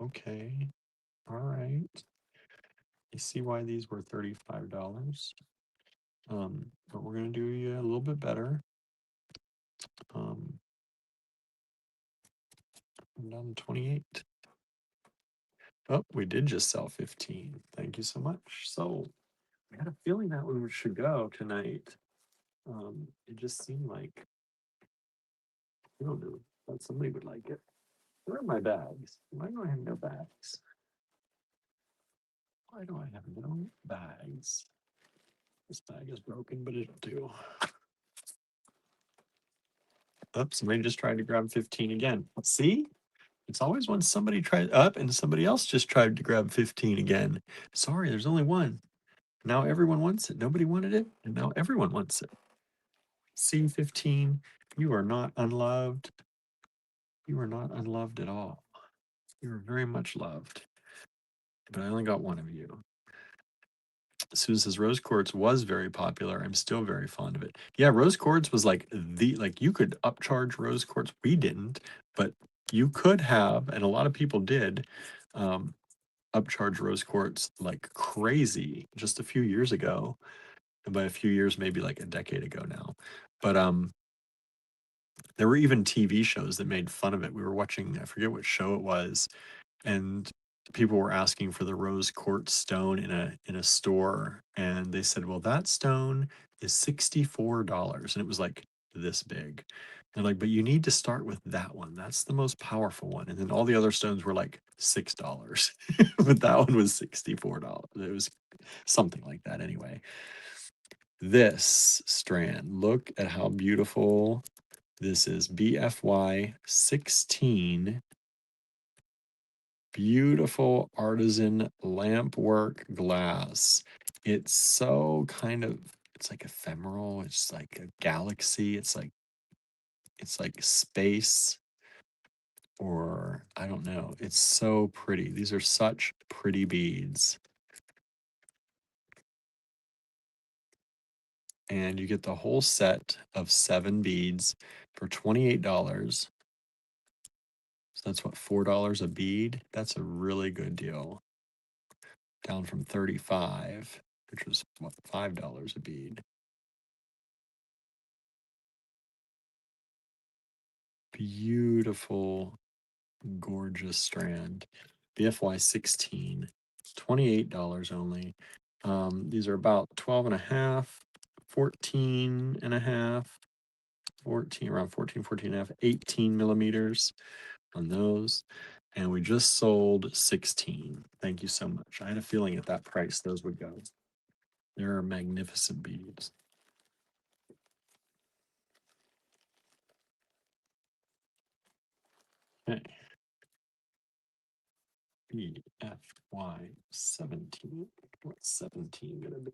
okay, all right. I see why these were $35. But we're gonna do you a little bit better. I'm down to 28. Oh, we did just sell 15. Thank you so much. So I had a feeling that one should go tonight. It just seemed like, I don't know, that somebody would like it. Where are my bags? Why do I have no bags? Why do I have no bags? This bag is broken, but it'll do. Oops, somebody just tried to grab 15 again. See? It's always when somebody tried up and somebody else just tried to grab 15 again. Sorry, there's only one. Now everyone wants it. Nobody wanted it, and now everyone wants it. C15, you are not unloved. You are not unloved at all. You are very much loved. But I only got one of you. Susan says rose quartz was very popular. I'm still very fond of it. Yeah, rose quartz was like you could upcharge rose quartz. We didn't, but you could have, and a lot of people did, upcharge rose quartz like crazy just a few years ago. And by a few years, maybe like a decade ago now. But there were even TV shows that made fun of it. We were watching, I forget what show it was, and people were asking for the rose quartz stone in a store, and they said, well, that stone is $64, and it was like this big. And like, but you need to start with that one, that's the most powerful one. And then all the other stones were like $6. But that one was $64. It was something like that anyway. This strand, look at how beautiful this is. BFY 16. Beautiful artisan lamp work glass. It's so kind of, it's like ephemeral. It's like a galaxy. It's like space, or I don't know. It's so pretty. These are such pretty beads. And you get the whole set of 7 beads for $28. So that's what, $4 a bead? That's a really good deal. Down from 35, which was what, $5 a bead. Beautiful, gorgeous strand. BFY 16, $28 only. These are about 12 and a half, 14 and a half, 14, around 14, 14 and a half, 18 millimeters on those. And we just sold 16. Thank you so much. I had a feeling at that price those would go. They're magnificent beads. Okay. BFY 17. What's 17 gonna be?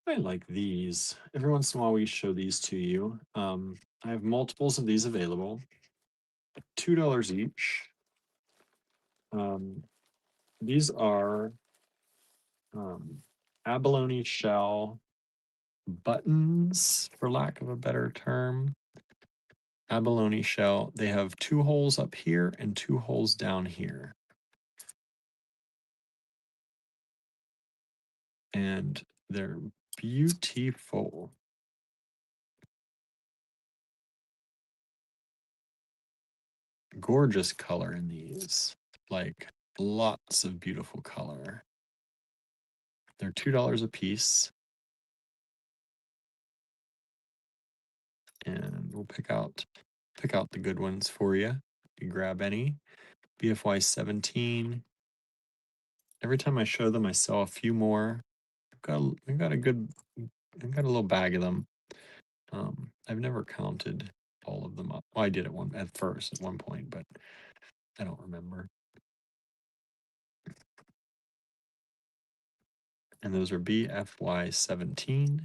I like these. Every once in a while we show these to you. I have multiples of these available. $2 each. These are abalone shell buttons, for lack of a better term. Abalone shell. They have 2 holes up here and 2 holes down here. And they're beautiful. Gorgeous color in these. Like lots of beautiful color. They're $2 a piece. And we'll pick out the good ones for you. You grab any. BFY 17. Every time I show them, I sell a few more. I've got a little bag of them. I've never counted all of them up. Well, I did at one point, but I don't remember. And those are BFY 17.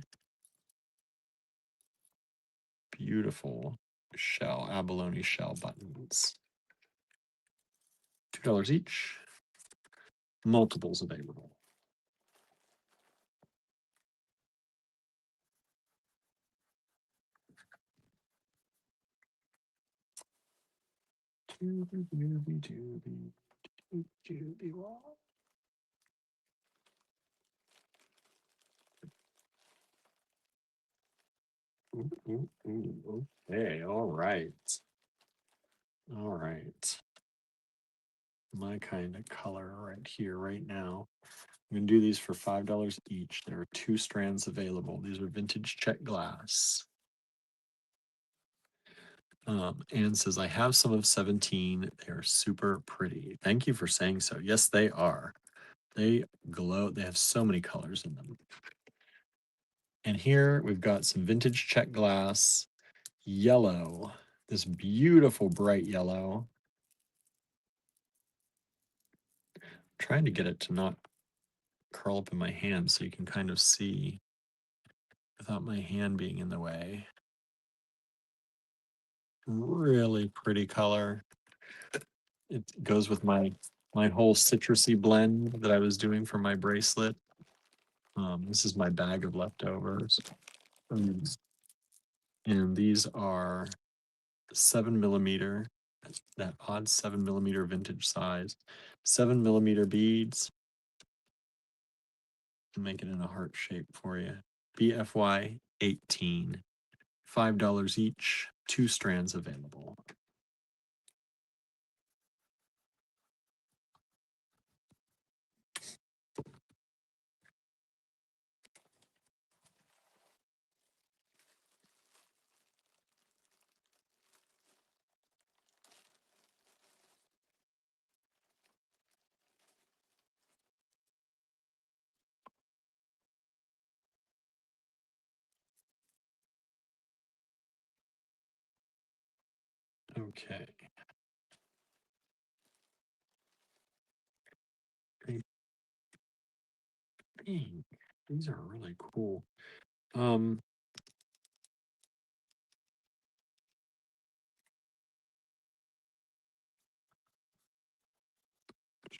Beautiful shell, abalone shell buttons. $2 each. Multiples available. Okay, all right. All right. My kind of color right here, right now. I'm going to do these for $5 each. There are 2 strands available. These are vintage check glass. Anne says, I have some of 17. They're super pretty. Thank you for saying so. Yes, they are. They glow. They have so many colors in them. And here we've got some vintage check glass, yellow, this beautiful bright yellow. I'm trying to get it to not curl up in my hand so you can kind of see without my hand being in the way. Really pretty color. It goes with my whole citrusy blend that I was doing for my bracelet. This is my bag of leftovers. And these are 7mm, that odd 7mm vintage size, 7mm beads. I'll make it in a heart shape for you. BFY 18, $5 each, 2 strands available. Okay. Great. Dang, these are really cool. Just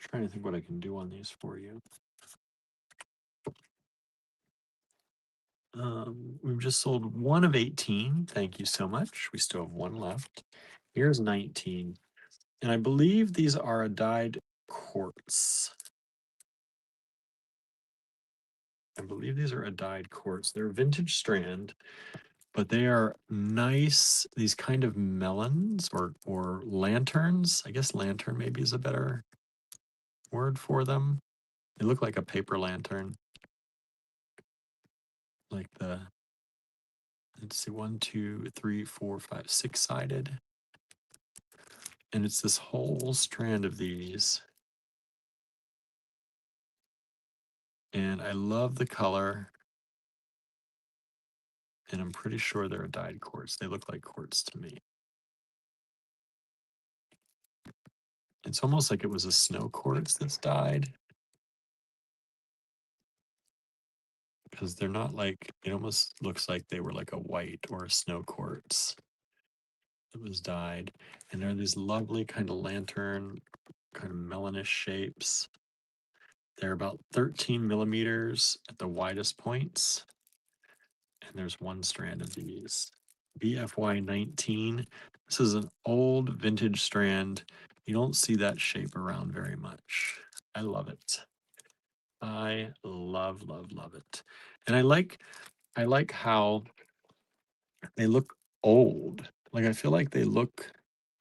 trying to think what I can do on these for you. We've just sold 1 of 18. Thank you so much. We still have 1 left. Here's 19. And I believe these are a dyed quartz. I believe these are a dyed quartz. They're vintage strand, but they are nice. These kind of melons or lanterns. I guess lantern maybe is a better word for them. They look like a paper lantern. Like the, let's see, 1, 2, 3, 4, 5, 6-sided. And it's this whole strand of these. And I love the color. And I'm pretty sure they're a dyed quartz. They look like quartz to me. It's almost like it was a snow quartz that's dyed. Because they're not like, it almost looks like they were like a white or a snow quartz that was dyed. And there are these lovely kind of lantern, kind of melonish shapes. They're about 13mm at the widest points. And there's 1 strand of these. BFY 19. This is an old vintage strand. You don't see that shape around very much. I love it. I love, love, love it. And I like how they look old. Like I feel like they look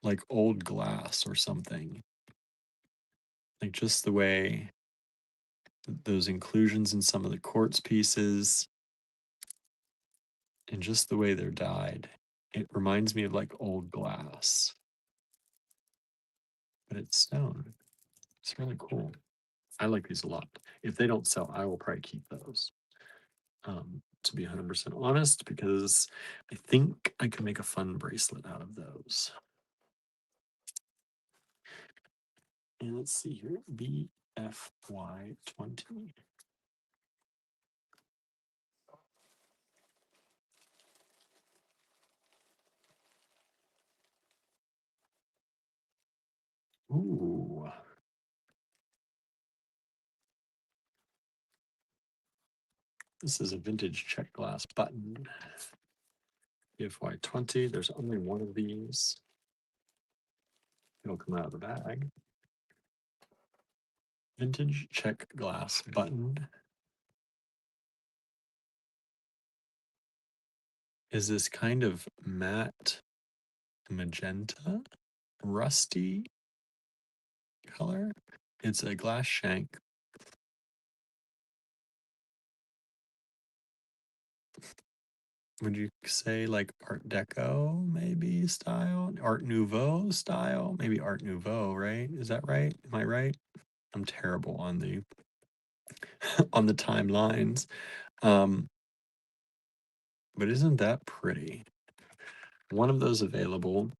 like old glass or something. Like just the way those inclusions in some of the quartz pieces and just the way they're dyed. It reminds me of like old glass. But it's stone. It's really cool. I like these a lot. If they don't sell, I will probably keep those. To be 100% honest, because I think I could make a fun bracelet out of those. And let's see here, BFY 20. Ooh. This is a vintage check glass button. FY20. There's only one of these. It'll come out of the bag. Vintage check glass button. Is this kind of matte magenta, rusty color? It's a glass shank. Would you say like Art Deco maybe style? Art Nouveau style? Maybe Art Nouveau, right? Is that right? Am I right? I'm terrible on the on the timelines. But isn't that pretty? One of those available,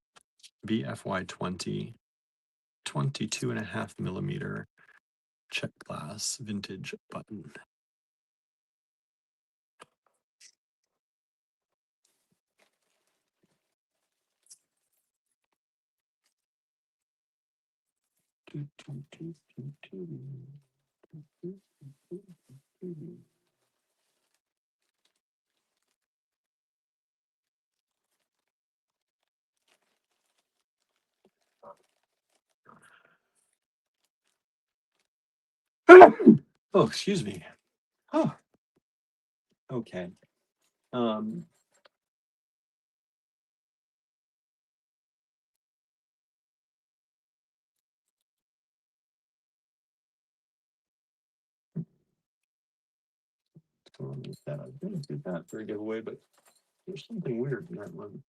BFY20, 22.5 millimeter check glass vintage button. Oh, excuse me. Oh, okay. That I didn't do that for a giveaway, but there's something weird in that one.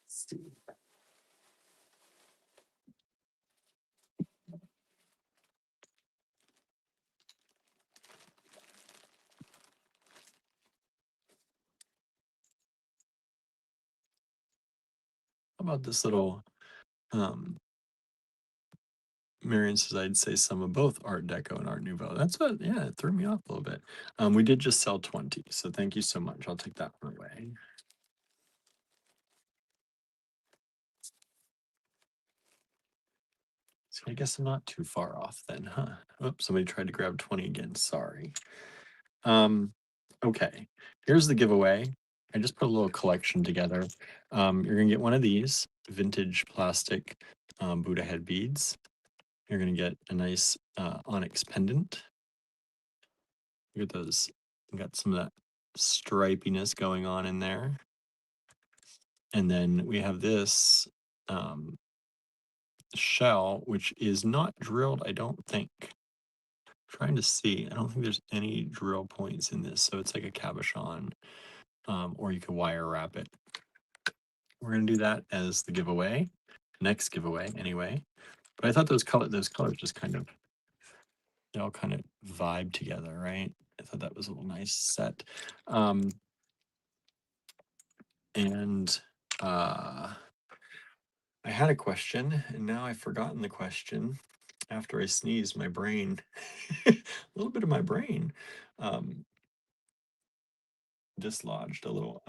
Let's see. How about this little Marion says I'd say some of both Art Deco and Art Nouveau. That's what, yeah, it threw me off a little bit. We did just sell 20, so thank you so much. I'll take that one away. So I guess I'm not too far off then, huh? Oops, somebody tried to grab 20 again. Sorry. Okay, here's the giveaway. I just put a little collection together. You're gonna get one of these vintage plastic Buddha head beads. You're gonna get a nice onyx pendant. Look at those. Got some of that stripiness going on in there. And then we have this shell, which is not drilled, I don't think. Trying to see. I don't think there's any drill points in this, so it's like a cabochon, or you could wire wrap it. We're gonna do that as the giveaway, next giveaway anyway. But I thought those colors just kind of, they all kind of vibe together, right? I thought that was a little nice set. And I had a question, and now I've forgotten the question. After I sneezed, my brain, a little bit of my brain, dislodged a little.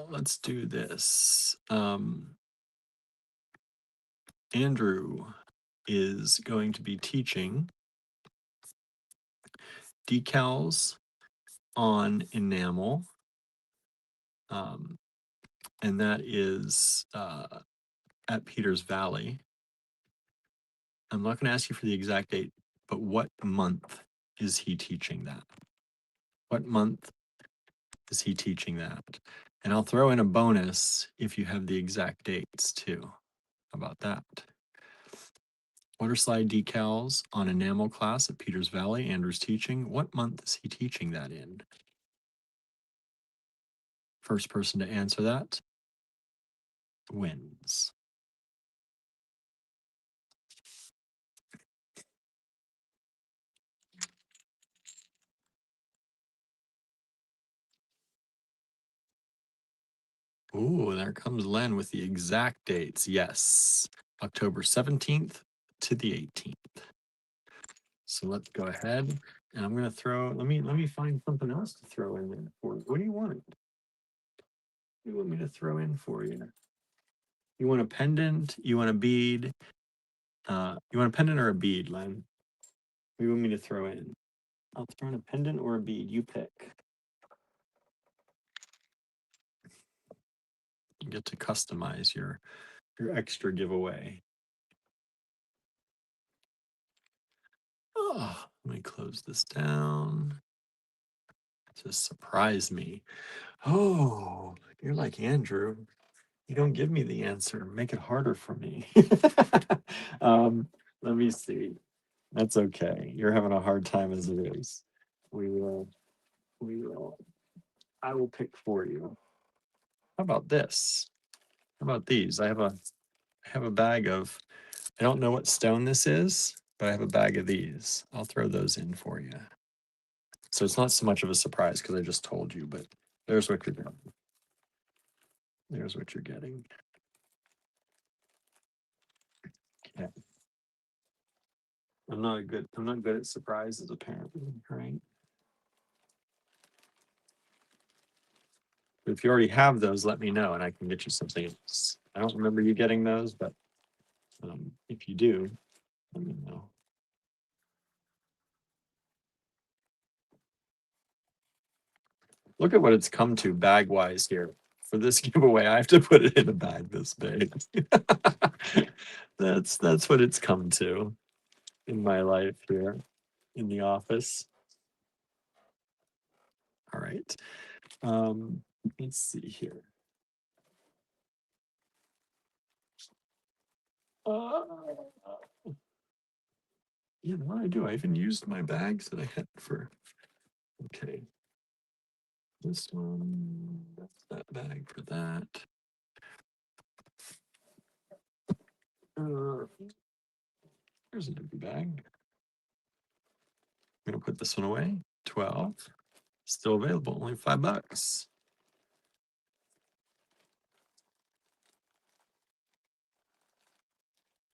Let's do this. Andrew is going to be teaching decals on enamel, and that is at Peters Valley. I'm not going to ask you for the exact date, but what month is he teaching that? What month is he teaching that? And I'll throw in a bonus if you have the exact dates too. How about that? Water slide decals on enamel class at Peters Valley. Andrew's teaching. What month is he teaching that in? First person to answer that wins. Ooh, there comes Len with the exact dates. Yes, October 17th to the 18th. So let's go ahead, and I'm gonna throw. Let me find something else to throw in there for you. What do you want? What do you want me to throw in for you? You want a pendant? You want a bead? You want a pendant or a bead, Len? What do you want me to throw in? I'll throw in a pendant or a bead. You pick. You get to customize your extra giveaway. Oh, let me close this down. Just surprise me. Oh, you're like Andrew. You don't give me the answer. Make it harder for me. Let me see. That's okay. You're having a hard time as it is. We will. We will. I will pick for you. How about this? How about these? I have a bag of. I don't know what stone this is, but I have a bag of these. I'll throw those in for you. So it's not so much of a surprise because I just told you, but there's what you're getting. There's what you're getting. Okay. I'm not good at surprises apparently, right? But if you already have those, let me know and I can get you something else. I don't remember you getting those, but if you do, let me know. Look at what it's come to bag wise here. For this giveaway, I have to put it in a bag this big. That's what it's come to in my life here in the office. All right. Let's see here. Uh, yeah, what do I do? I even used my bags that I had for. Okay. This one, that's that bag for that. Here's an empty bag. I'm gonna put this one away. 12. Still available, only $5.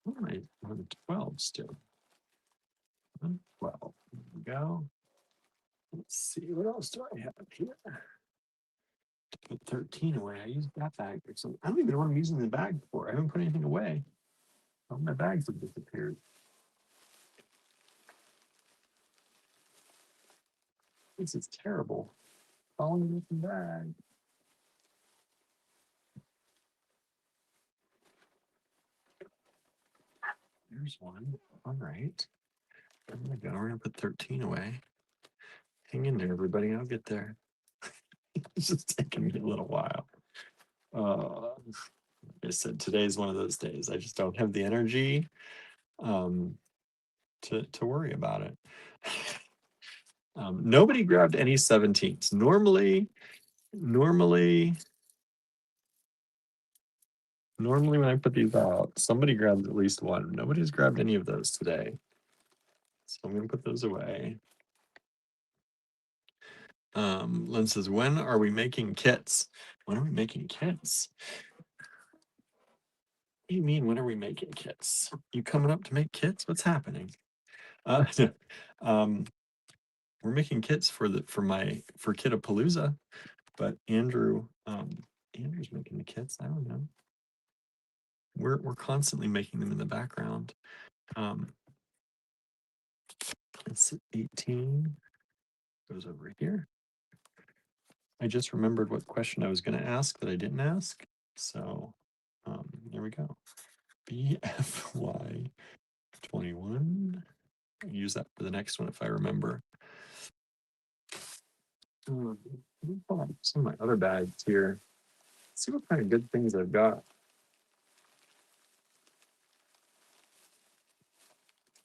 All right, 12 still. 12. There we go. Let's see, what else do I have here? Put 13 away. I used that bag for some. I don't even know what I'm using the bag for. I haven't put anything away. All my bags have disappeared. This is terrible. Falling in the bag. There's one. All right. There we go. We're gonna put 13 away. Hang in there, everybody. I'll get there. It's just taking me a little while. Like I said, today's one of those days. I just don't have the energy to worry about it. Nobody grabbed any 17s. Normally when I put these out, somebody grabs at least one. Nobody's grabbed any of those today. So I'm gonna put those away. Lynn says, when are we making kits? When are we making kits? What do you mean, when are we making kits? You coming up to make kits? What's happening? Um, we're making kits for Kitapalooza, but Andrew's making the kits. I don't know. We're constantly making them in the background. Let's see, 18 goes over here. I just remembered what question I was going to ask that I didn't ask. So there we go. BFY 21. I'll use that for the next one if I remember. Some of my other bags here. Let's see what kind of good things I've got.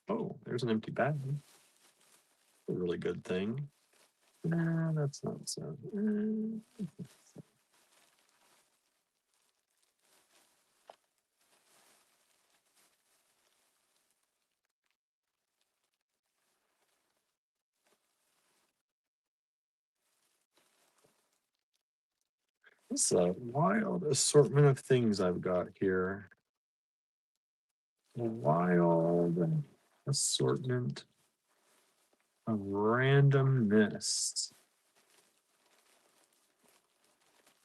Oh, there's an empty bag. A really good thing. Nah, that's not so. It's a wild assortment of things I've got here. A wild assortment of randomness.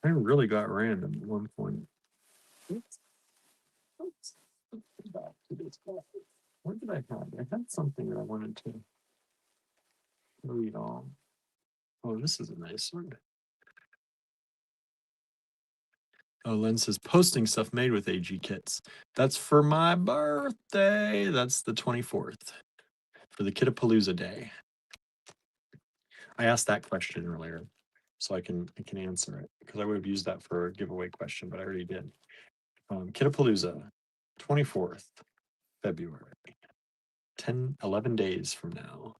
I really got random at one point. Oops, oops. Back to this book. What did I have? I had something that I wanted to read on. Oh, this is a nice one. Oh, Len says posting stuff made with AG kits. That's for my birthday. That's the 24th for the Kittapalooza day. I asked that question earlier, so I can answer it because I would have used that for a giveaway question, but I already did. Kittapalooza, 24th February, 11 days from now.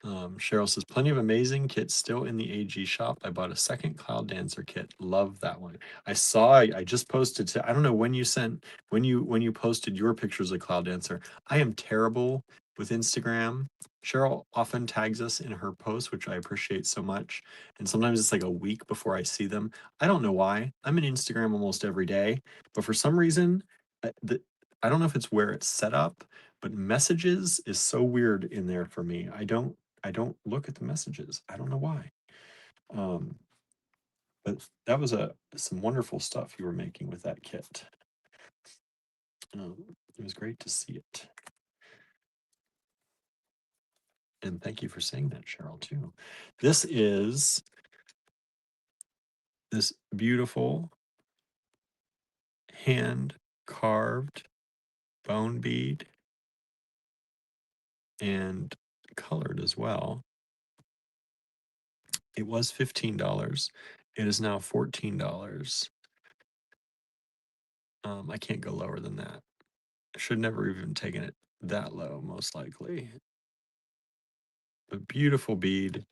Cheryl says, plenty of amazing kits still in the AG shop. I bought a second Cloud Dancer kit. Love that one. I saw, I just posted to, I don't know when you sent, when you posted your pictures of Cloud Dancer. I am terrible with Instagram. Cheryl often tags us in her posts, which I appreciate so much. And sometimes it's like a week before I see them. I don't know why. I'm in Instagram almost every day, but for some reason, I don't know if it's where it's set up, but messages is so weird in there for me. I don't look at the messages. I don't know why. But that was some wonderful stuff you were making with that kit. It was great to see it. And thank you for saying that, Cheryl, too. This is this beautiful hand carved bone bead and colored as well. It was $15. It is now $14. I can't go lower than that. I should never even taken it that low, most likely. A beautiful bead.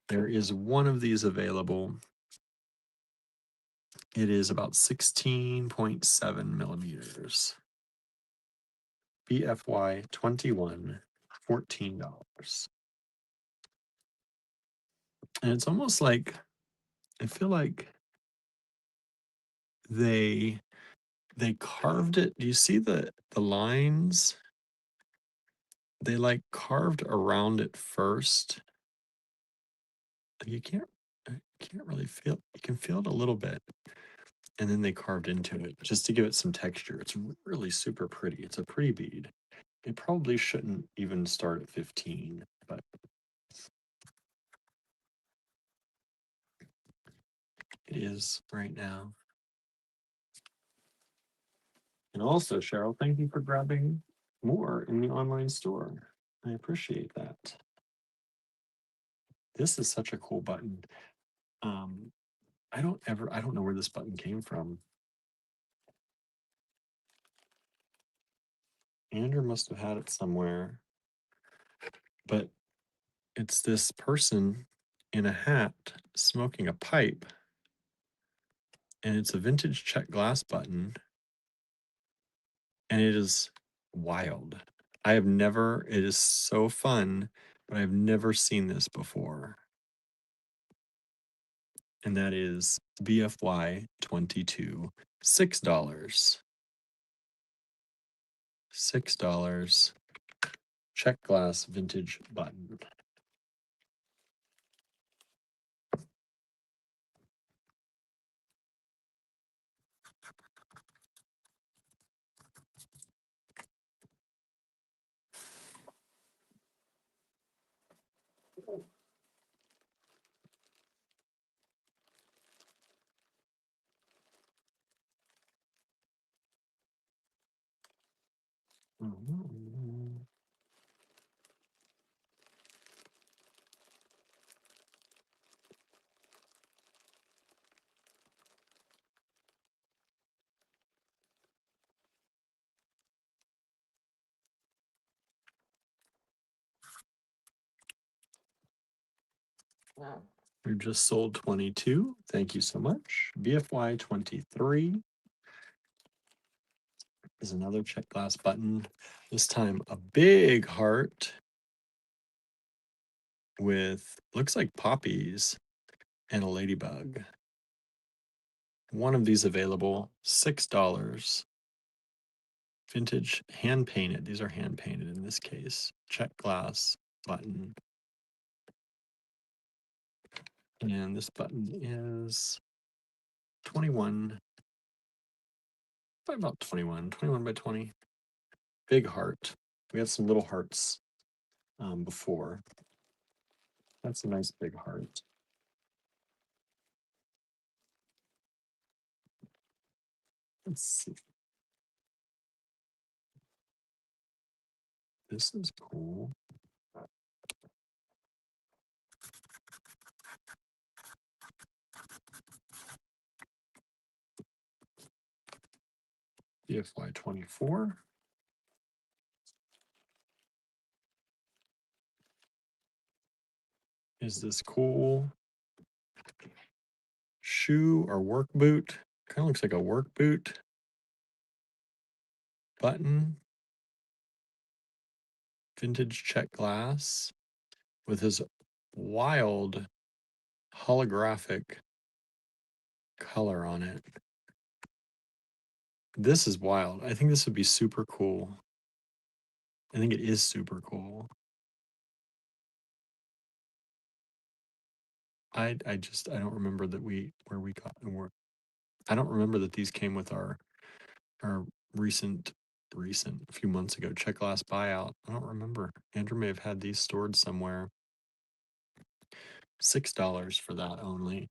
There is one of these available. It is about 16.7 millimeters. BFY 21, $14. And it's almost like, I feel like they carved it. Do you see the lines? They like carved around it first. You can't really feel, you can feel it a little bit. And then they carved into it just to give it some texture. It's really super pretty. It's a pretty bead. It probably shouldn't even start at 15, but it is right now. And also, Cheryl, thank you for grabbing more in the online store. I appreciate that. This is such a cool button. I don't know where this button came from. Andrew must have had it somewhere. But it's this person in a hat smoking a pipe. And it's a vintage check glass button. And it is wild. It is so fun, but I've never seen this before. And that is BFY 22, $6. $6 check glass vintage button. We've just sold 22. Thank you so much. BFY 23 is another check glass button. This time a big heart with looks like poppies and a ladybug. One of these available, $6. Vintage, hand painted. These are hand painted in this case. Check glass button. And this button is 21 by about 21 by 20. Big heart. We had some little hearts before. That's a nice big heart. Let's see. This is cool. BFY 24. Is this cool? Shoe or work boot. Kind of looks like a work boot. Button. Vintage check glass with his wild holographic color on it. This is wild. I think this would be super cool. I think it is super cool. I don't remember that where we got and where I don't remember that these came with our recent a few months ago check glass buyout. I don't remember. Andrew may have had these stored somewhere. $6 for that only.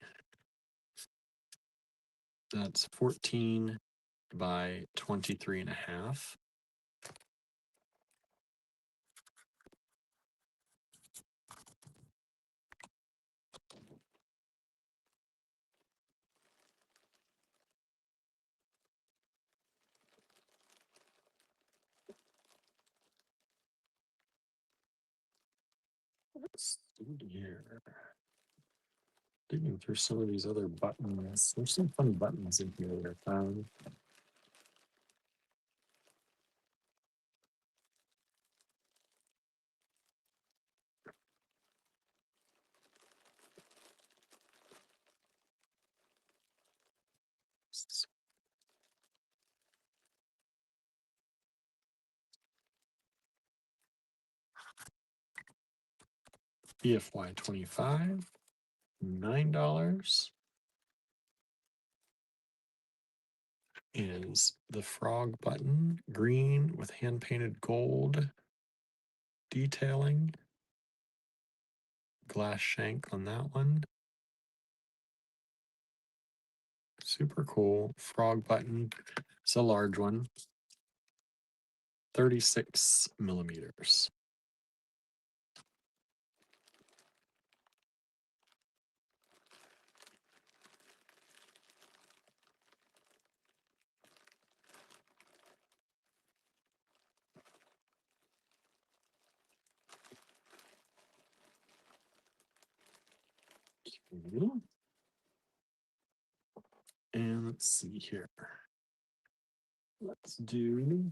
That's 14 by 23 and a half. Let's see here. Digging through some of these other buttons. There's some funny buttons in here that I found. BFY 25, $9. Is the frog button green with hand painted gold detailing. Glass shank on that one. Super cool. Frog button. It's a large one. 36 millimeters. And let's see here. Let's do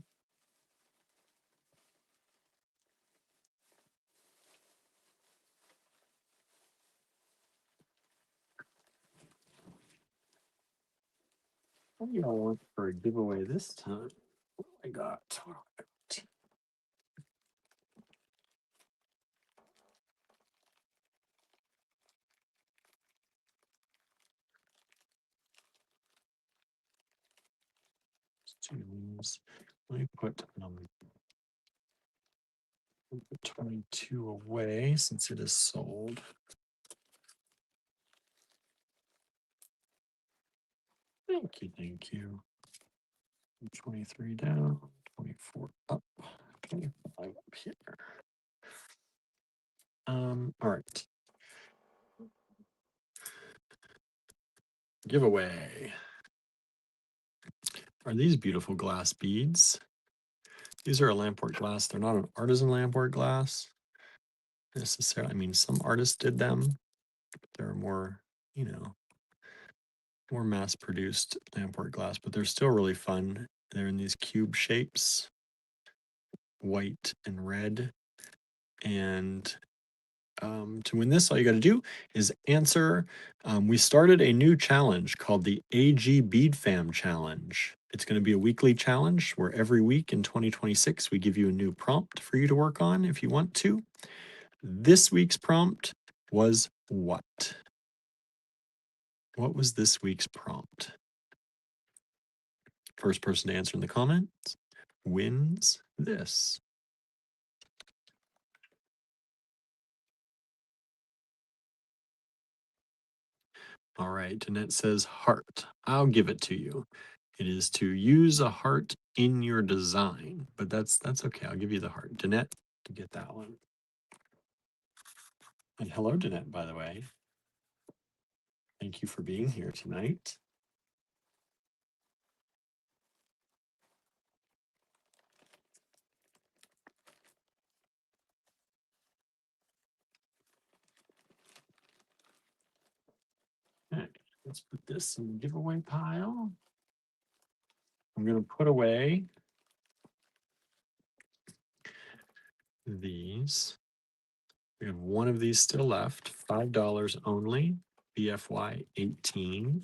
what do y'all want for a giveaway this time? What do I got? Let me put 22 away since it is sold. Thank you, thank you. 23 down, 24 up, 25 up here. All right. Giveaway. Are these beautiful glass beads? These are a Lamport glass. They're not an artisan Lamport glass necessarily. I mean, some artists did them. They're more, more mass-produced Lamport glass, but they're still really fun. They're in these cube shapes, white and red, and To win this, all you got to do is answer. We started a new challenge called the AG Bead Fam Challenge. It's going to be a weekly challenge where every week in 2026 we give you a new prompt for you to work on if you want to. This week's prompt was what? What was this week's prompt? First person to answer in the comments wins this. All right, Danette says heart. I'll give it to you. It is to use a heart in your design, but that's okay. I'll give you the heart. Danette, to get that one. And hello, Danette, by the way. Thank you for being here tonight. Okay, let's put this in the giveaway pile. I'm going to put away these. We have one of these still left, $5 only, BFY 18.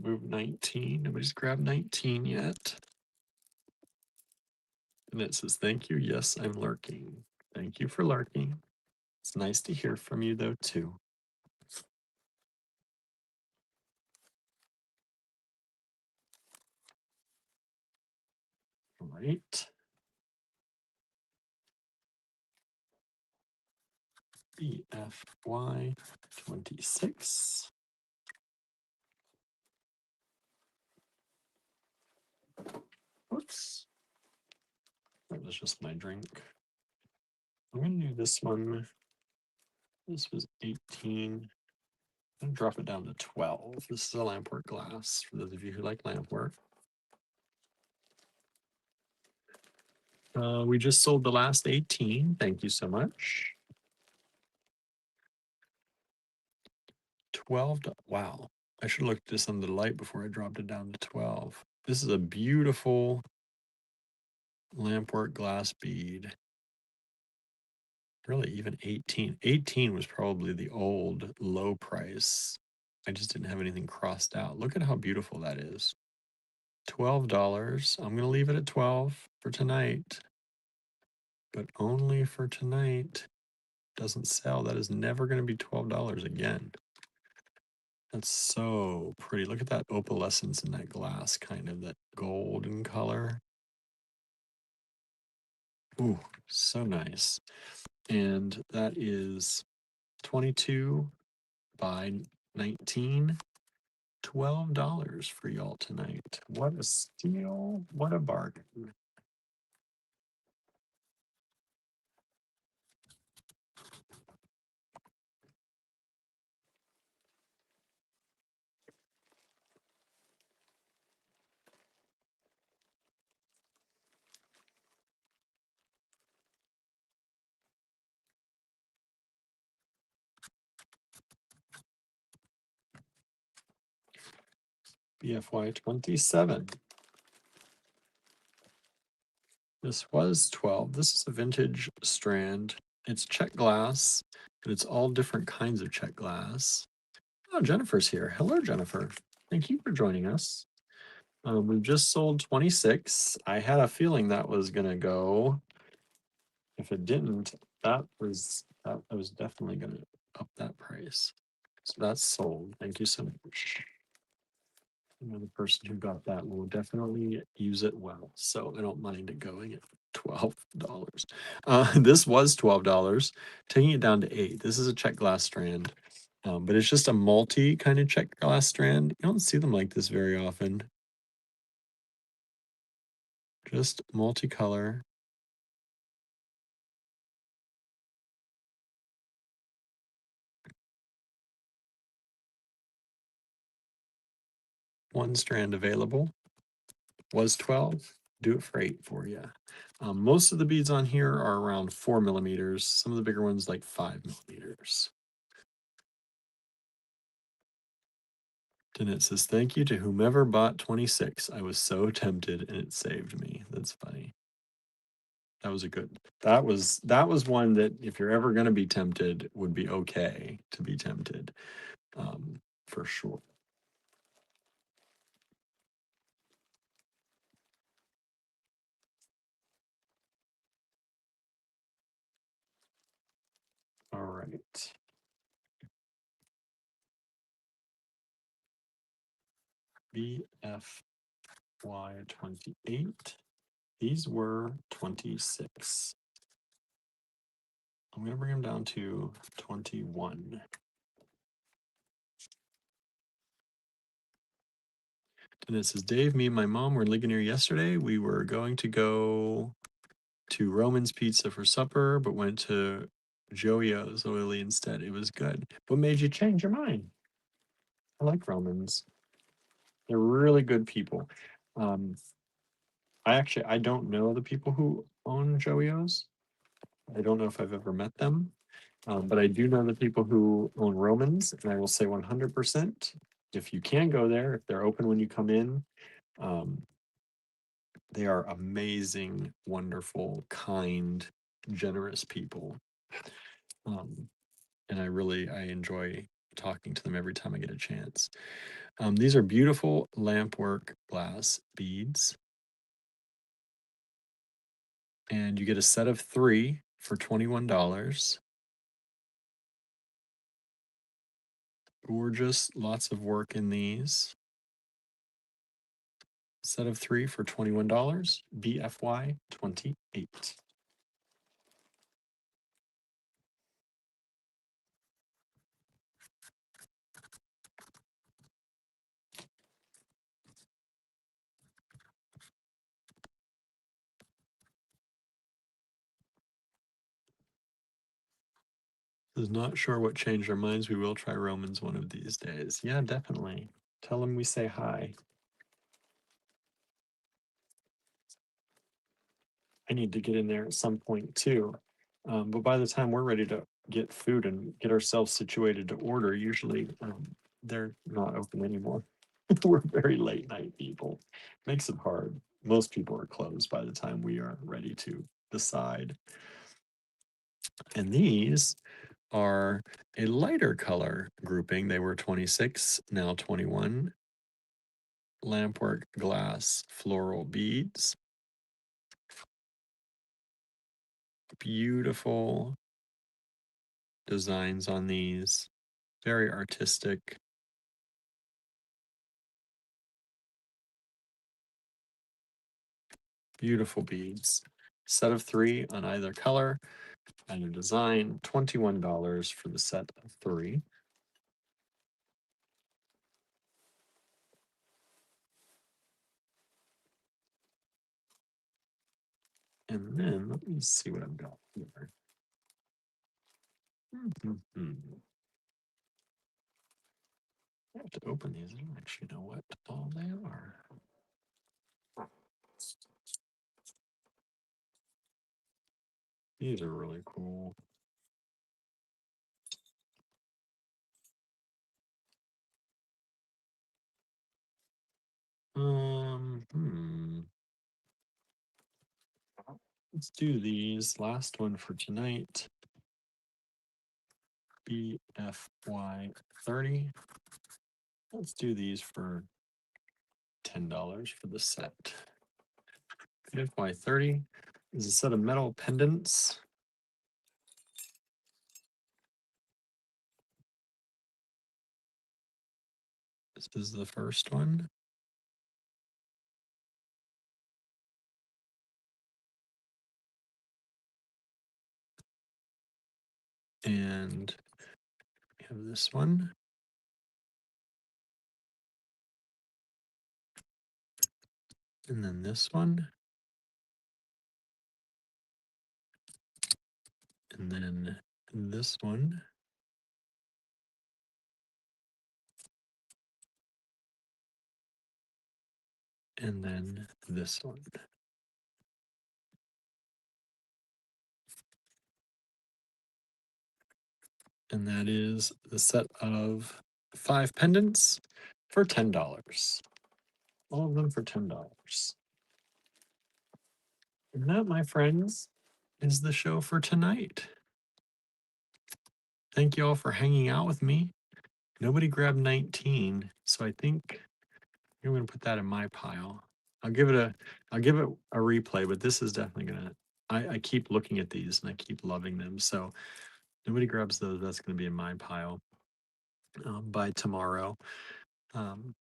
Move 19. Nobody's grabbed 19 yet. And it says, thank you. Yes, I'm lurking. Thank you for lurking. It's nice to hear from you, though, too. All right. BFY 26. Oops. That was just my drink. I'm going to do this one. This was 18. I'm going to drop it down to 12. This is a lampwork glass for those of you who like lampwork. We just sold the last 18. Thank you so much. 12. Wow. I should have looked at this under the light before I dropped it down to 12. This is a beautiful lampwork glass bead. Really, even 18. 18 was probably the old low price. I just didn't have anything crossed out. Look at how beautiful that is. $12. I'm going to leave it at 12 for tonight, but only for tonight. Doesn't sell. That is never going to be $12 again. That's so pretty. Look at that opalescence in that glass, kind of that golden color. Ooh, so nice. And that is 22 by 19. $12 for y'all tonight. What a steal. What a bargain. BFY 27. This was 12. This is a vintage strand. It's check glass, but it's all different kinds of check glass. Oh, Jennifer's here. Hello, Jennifer. Thank you for joining us. We've just sold 26. I had a feeling that was going to go. If it didn't, that was definitely going to up that price. So that's sold. Thank you so much. The person who got that will definitely use it well. So I don't mind it going at $12. This was $12, taking it down to 8. This is a check glass strand, but it's just a multi kind of check glass strand. You don't see them like this very often. Just multicolor. One strand available. Was 12. Do it for 8 for you. Most of the beads on here are around 4 millimeters. Some of the bigger ones like 5 millimeters. And it says, thank you to whomever bought 26. I was so tempted and it saved me. That's funny. That was a good, that was one that if you're ever going to be tempted would be okay to be tempted. For sure. All right. BFY 28. These were 26. I'm going to bring them down to 21. And it says, Dave, me and my mom were in Ligonier yesterday. We were going to go to Roman's Pizza for supper, but went to Joey-O's Oily instead. It was good. What made you change your mind? I like Romans. They're really good people. Um, I don't know the people who own Joey-O's. I don't know if I've ever met them, but I do know the people who own Romans, and I will say 100%. If you can go there, if they're open when you come in, um, they are amazing, wonderful, kind, generous people. And I enjoy talking to them every time I get a chance. These are beautiful lampwork glass beads. And you get a set of 3 for $21. Gorgeous, lots of work in these. Set of 3 for $21, BFY 28. Is not sure what changed our minds. We will try Romans one of these days. Yeah, definitely. Tell them we say hi. I need to get in there at some point too. But by the time we're ready to get food and get ourselves situated to order, usually they're not open anymore. We're very late night people. Makes it hard. Most people are closed by the time we are ready to decide. And these are a lighter color grouping. They were 26, now 21. Lampwork glass floral beads. Beautiful designs on these. Very artistic. Beautiful beads. Set of 3 on either color. Either design. $21 for the set of 3. And then let me see what I've got here. I have to open these. I don't actually know what all they are. These are really cool. Let's do these. Last one for tonight. BFY 30. Let's do these for $10 for the set. BFY 30 is a set of metal pendants. This is the first one. And we have this one. And then this one. And then this one. And then this one. And that is the set of 5 pendants. for $10. All of them for $10. And that, my friends, is the show for tonight. Thank you all for hanging out with me. Nobody grabbed 19, so I think I'm gonna put that in my pile. I'll give it a replay, but this is definitely gonna. I keep looking at these and I keep loving them. So nobody grabs those. That's gonna be in my pile by tomorrow. Um,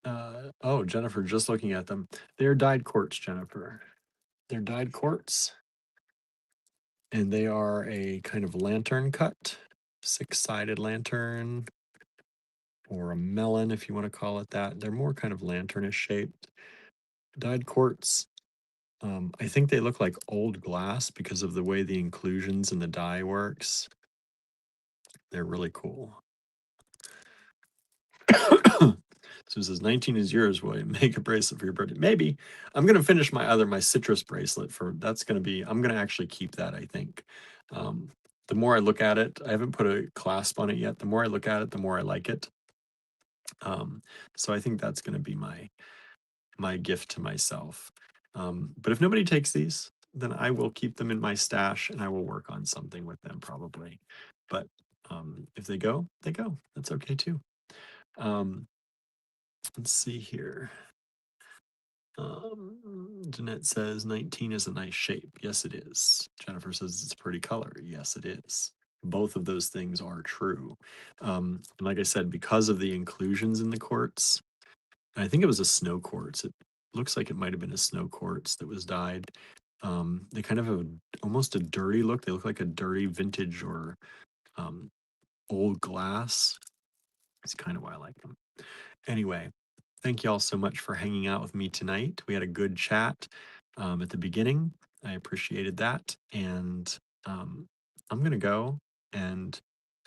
oh, Jennifer, just looking at them. They're dyed quartz, Jennifer. They're dyed quartz, and they are a kind of lantern cut, 6-sided lantern, or a melon, if you want to call it that. They're more kind of lanternish shaped. Dyed quartz. I think they look like old glass because of the way the inclusions in the dye works. They're really cool. So it says 19 is yours. Will you make a bracelet for your birthday? Maybe. I'm gonna finish my citrus bracelet that's gonna be. I'm gonna actually keep that. I think. The more I look at it, I haven't put a clasp on it yet. The more I look at it, the more I like it. So I think that's gonna be my gift to myself. But if nobody takes these, then I will keep them in my stash and I will work on something with them probably. But if they go, they go. That's okay too. Let's see here. Jeanette says 19 is a nice shape. Yes, it is. Jennifer says it's a pretty color. Yes, it is. Both of those things are true. And like I said, because of the inclusions in the quartz, I think it was a snow quartz. It looks like it might have been a snow quartz that was dyed. They kind of have almost a dirty look. They look like a dirty vintage or old glass. It's kind of why I like them. Anyway, thank you all so much for hanging out with me tonight. We had a good chat at the beginning. I appreciated that. And I'm going to go and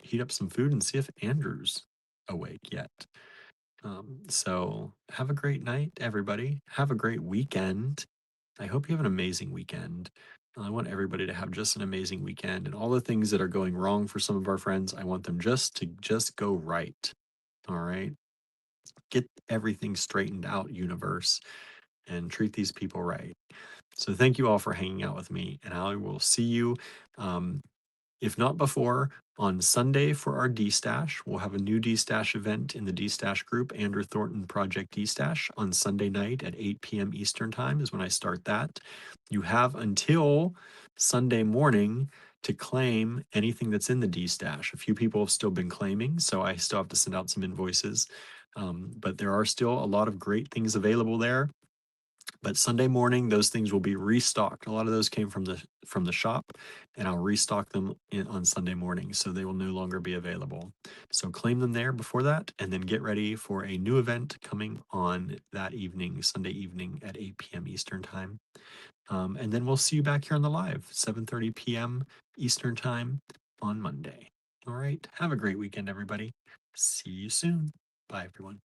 heat up some food and see if Andrew's awake yet. So have a great night, everybody. Have a great weekend. I hope you have an amazing weekend. I want everybody to have just an amazing weekend, and all the things that are going wrong for some of our friends, I want them to just go right. All right. Get everything straightened out, universe, and treat these people right. So thank you all for hanging out with me, and I will see you if not before, on Sunday for our D-Stash. We'll have a new D-Stash event in the D-Stash group, Andrew Thornton Project D-Stash, on Sunday night at 8 p.m. Eastern Time is when I start that. You have until Sunday morning to claim anything that's in the D-Stash. A few people have still been claiming, so I still have to send out some invoices. But there are still a lot of great things available there. But Sunday morning, those things will be restocked. A lot of those came from the shop, and I'll restock them on Sunday morning, so they will no longer be available. So claim them there before that, and then get ready for a new event coming on that evening, Sunday evening at 8 p.m. Eastern Time. And then we'll see you back here on the live, 7:30 p.m. Eastern Time on Monday. All right. Have a great weekend, everybody. See you soon. Bye, everyone.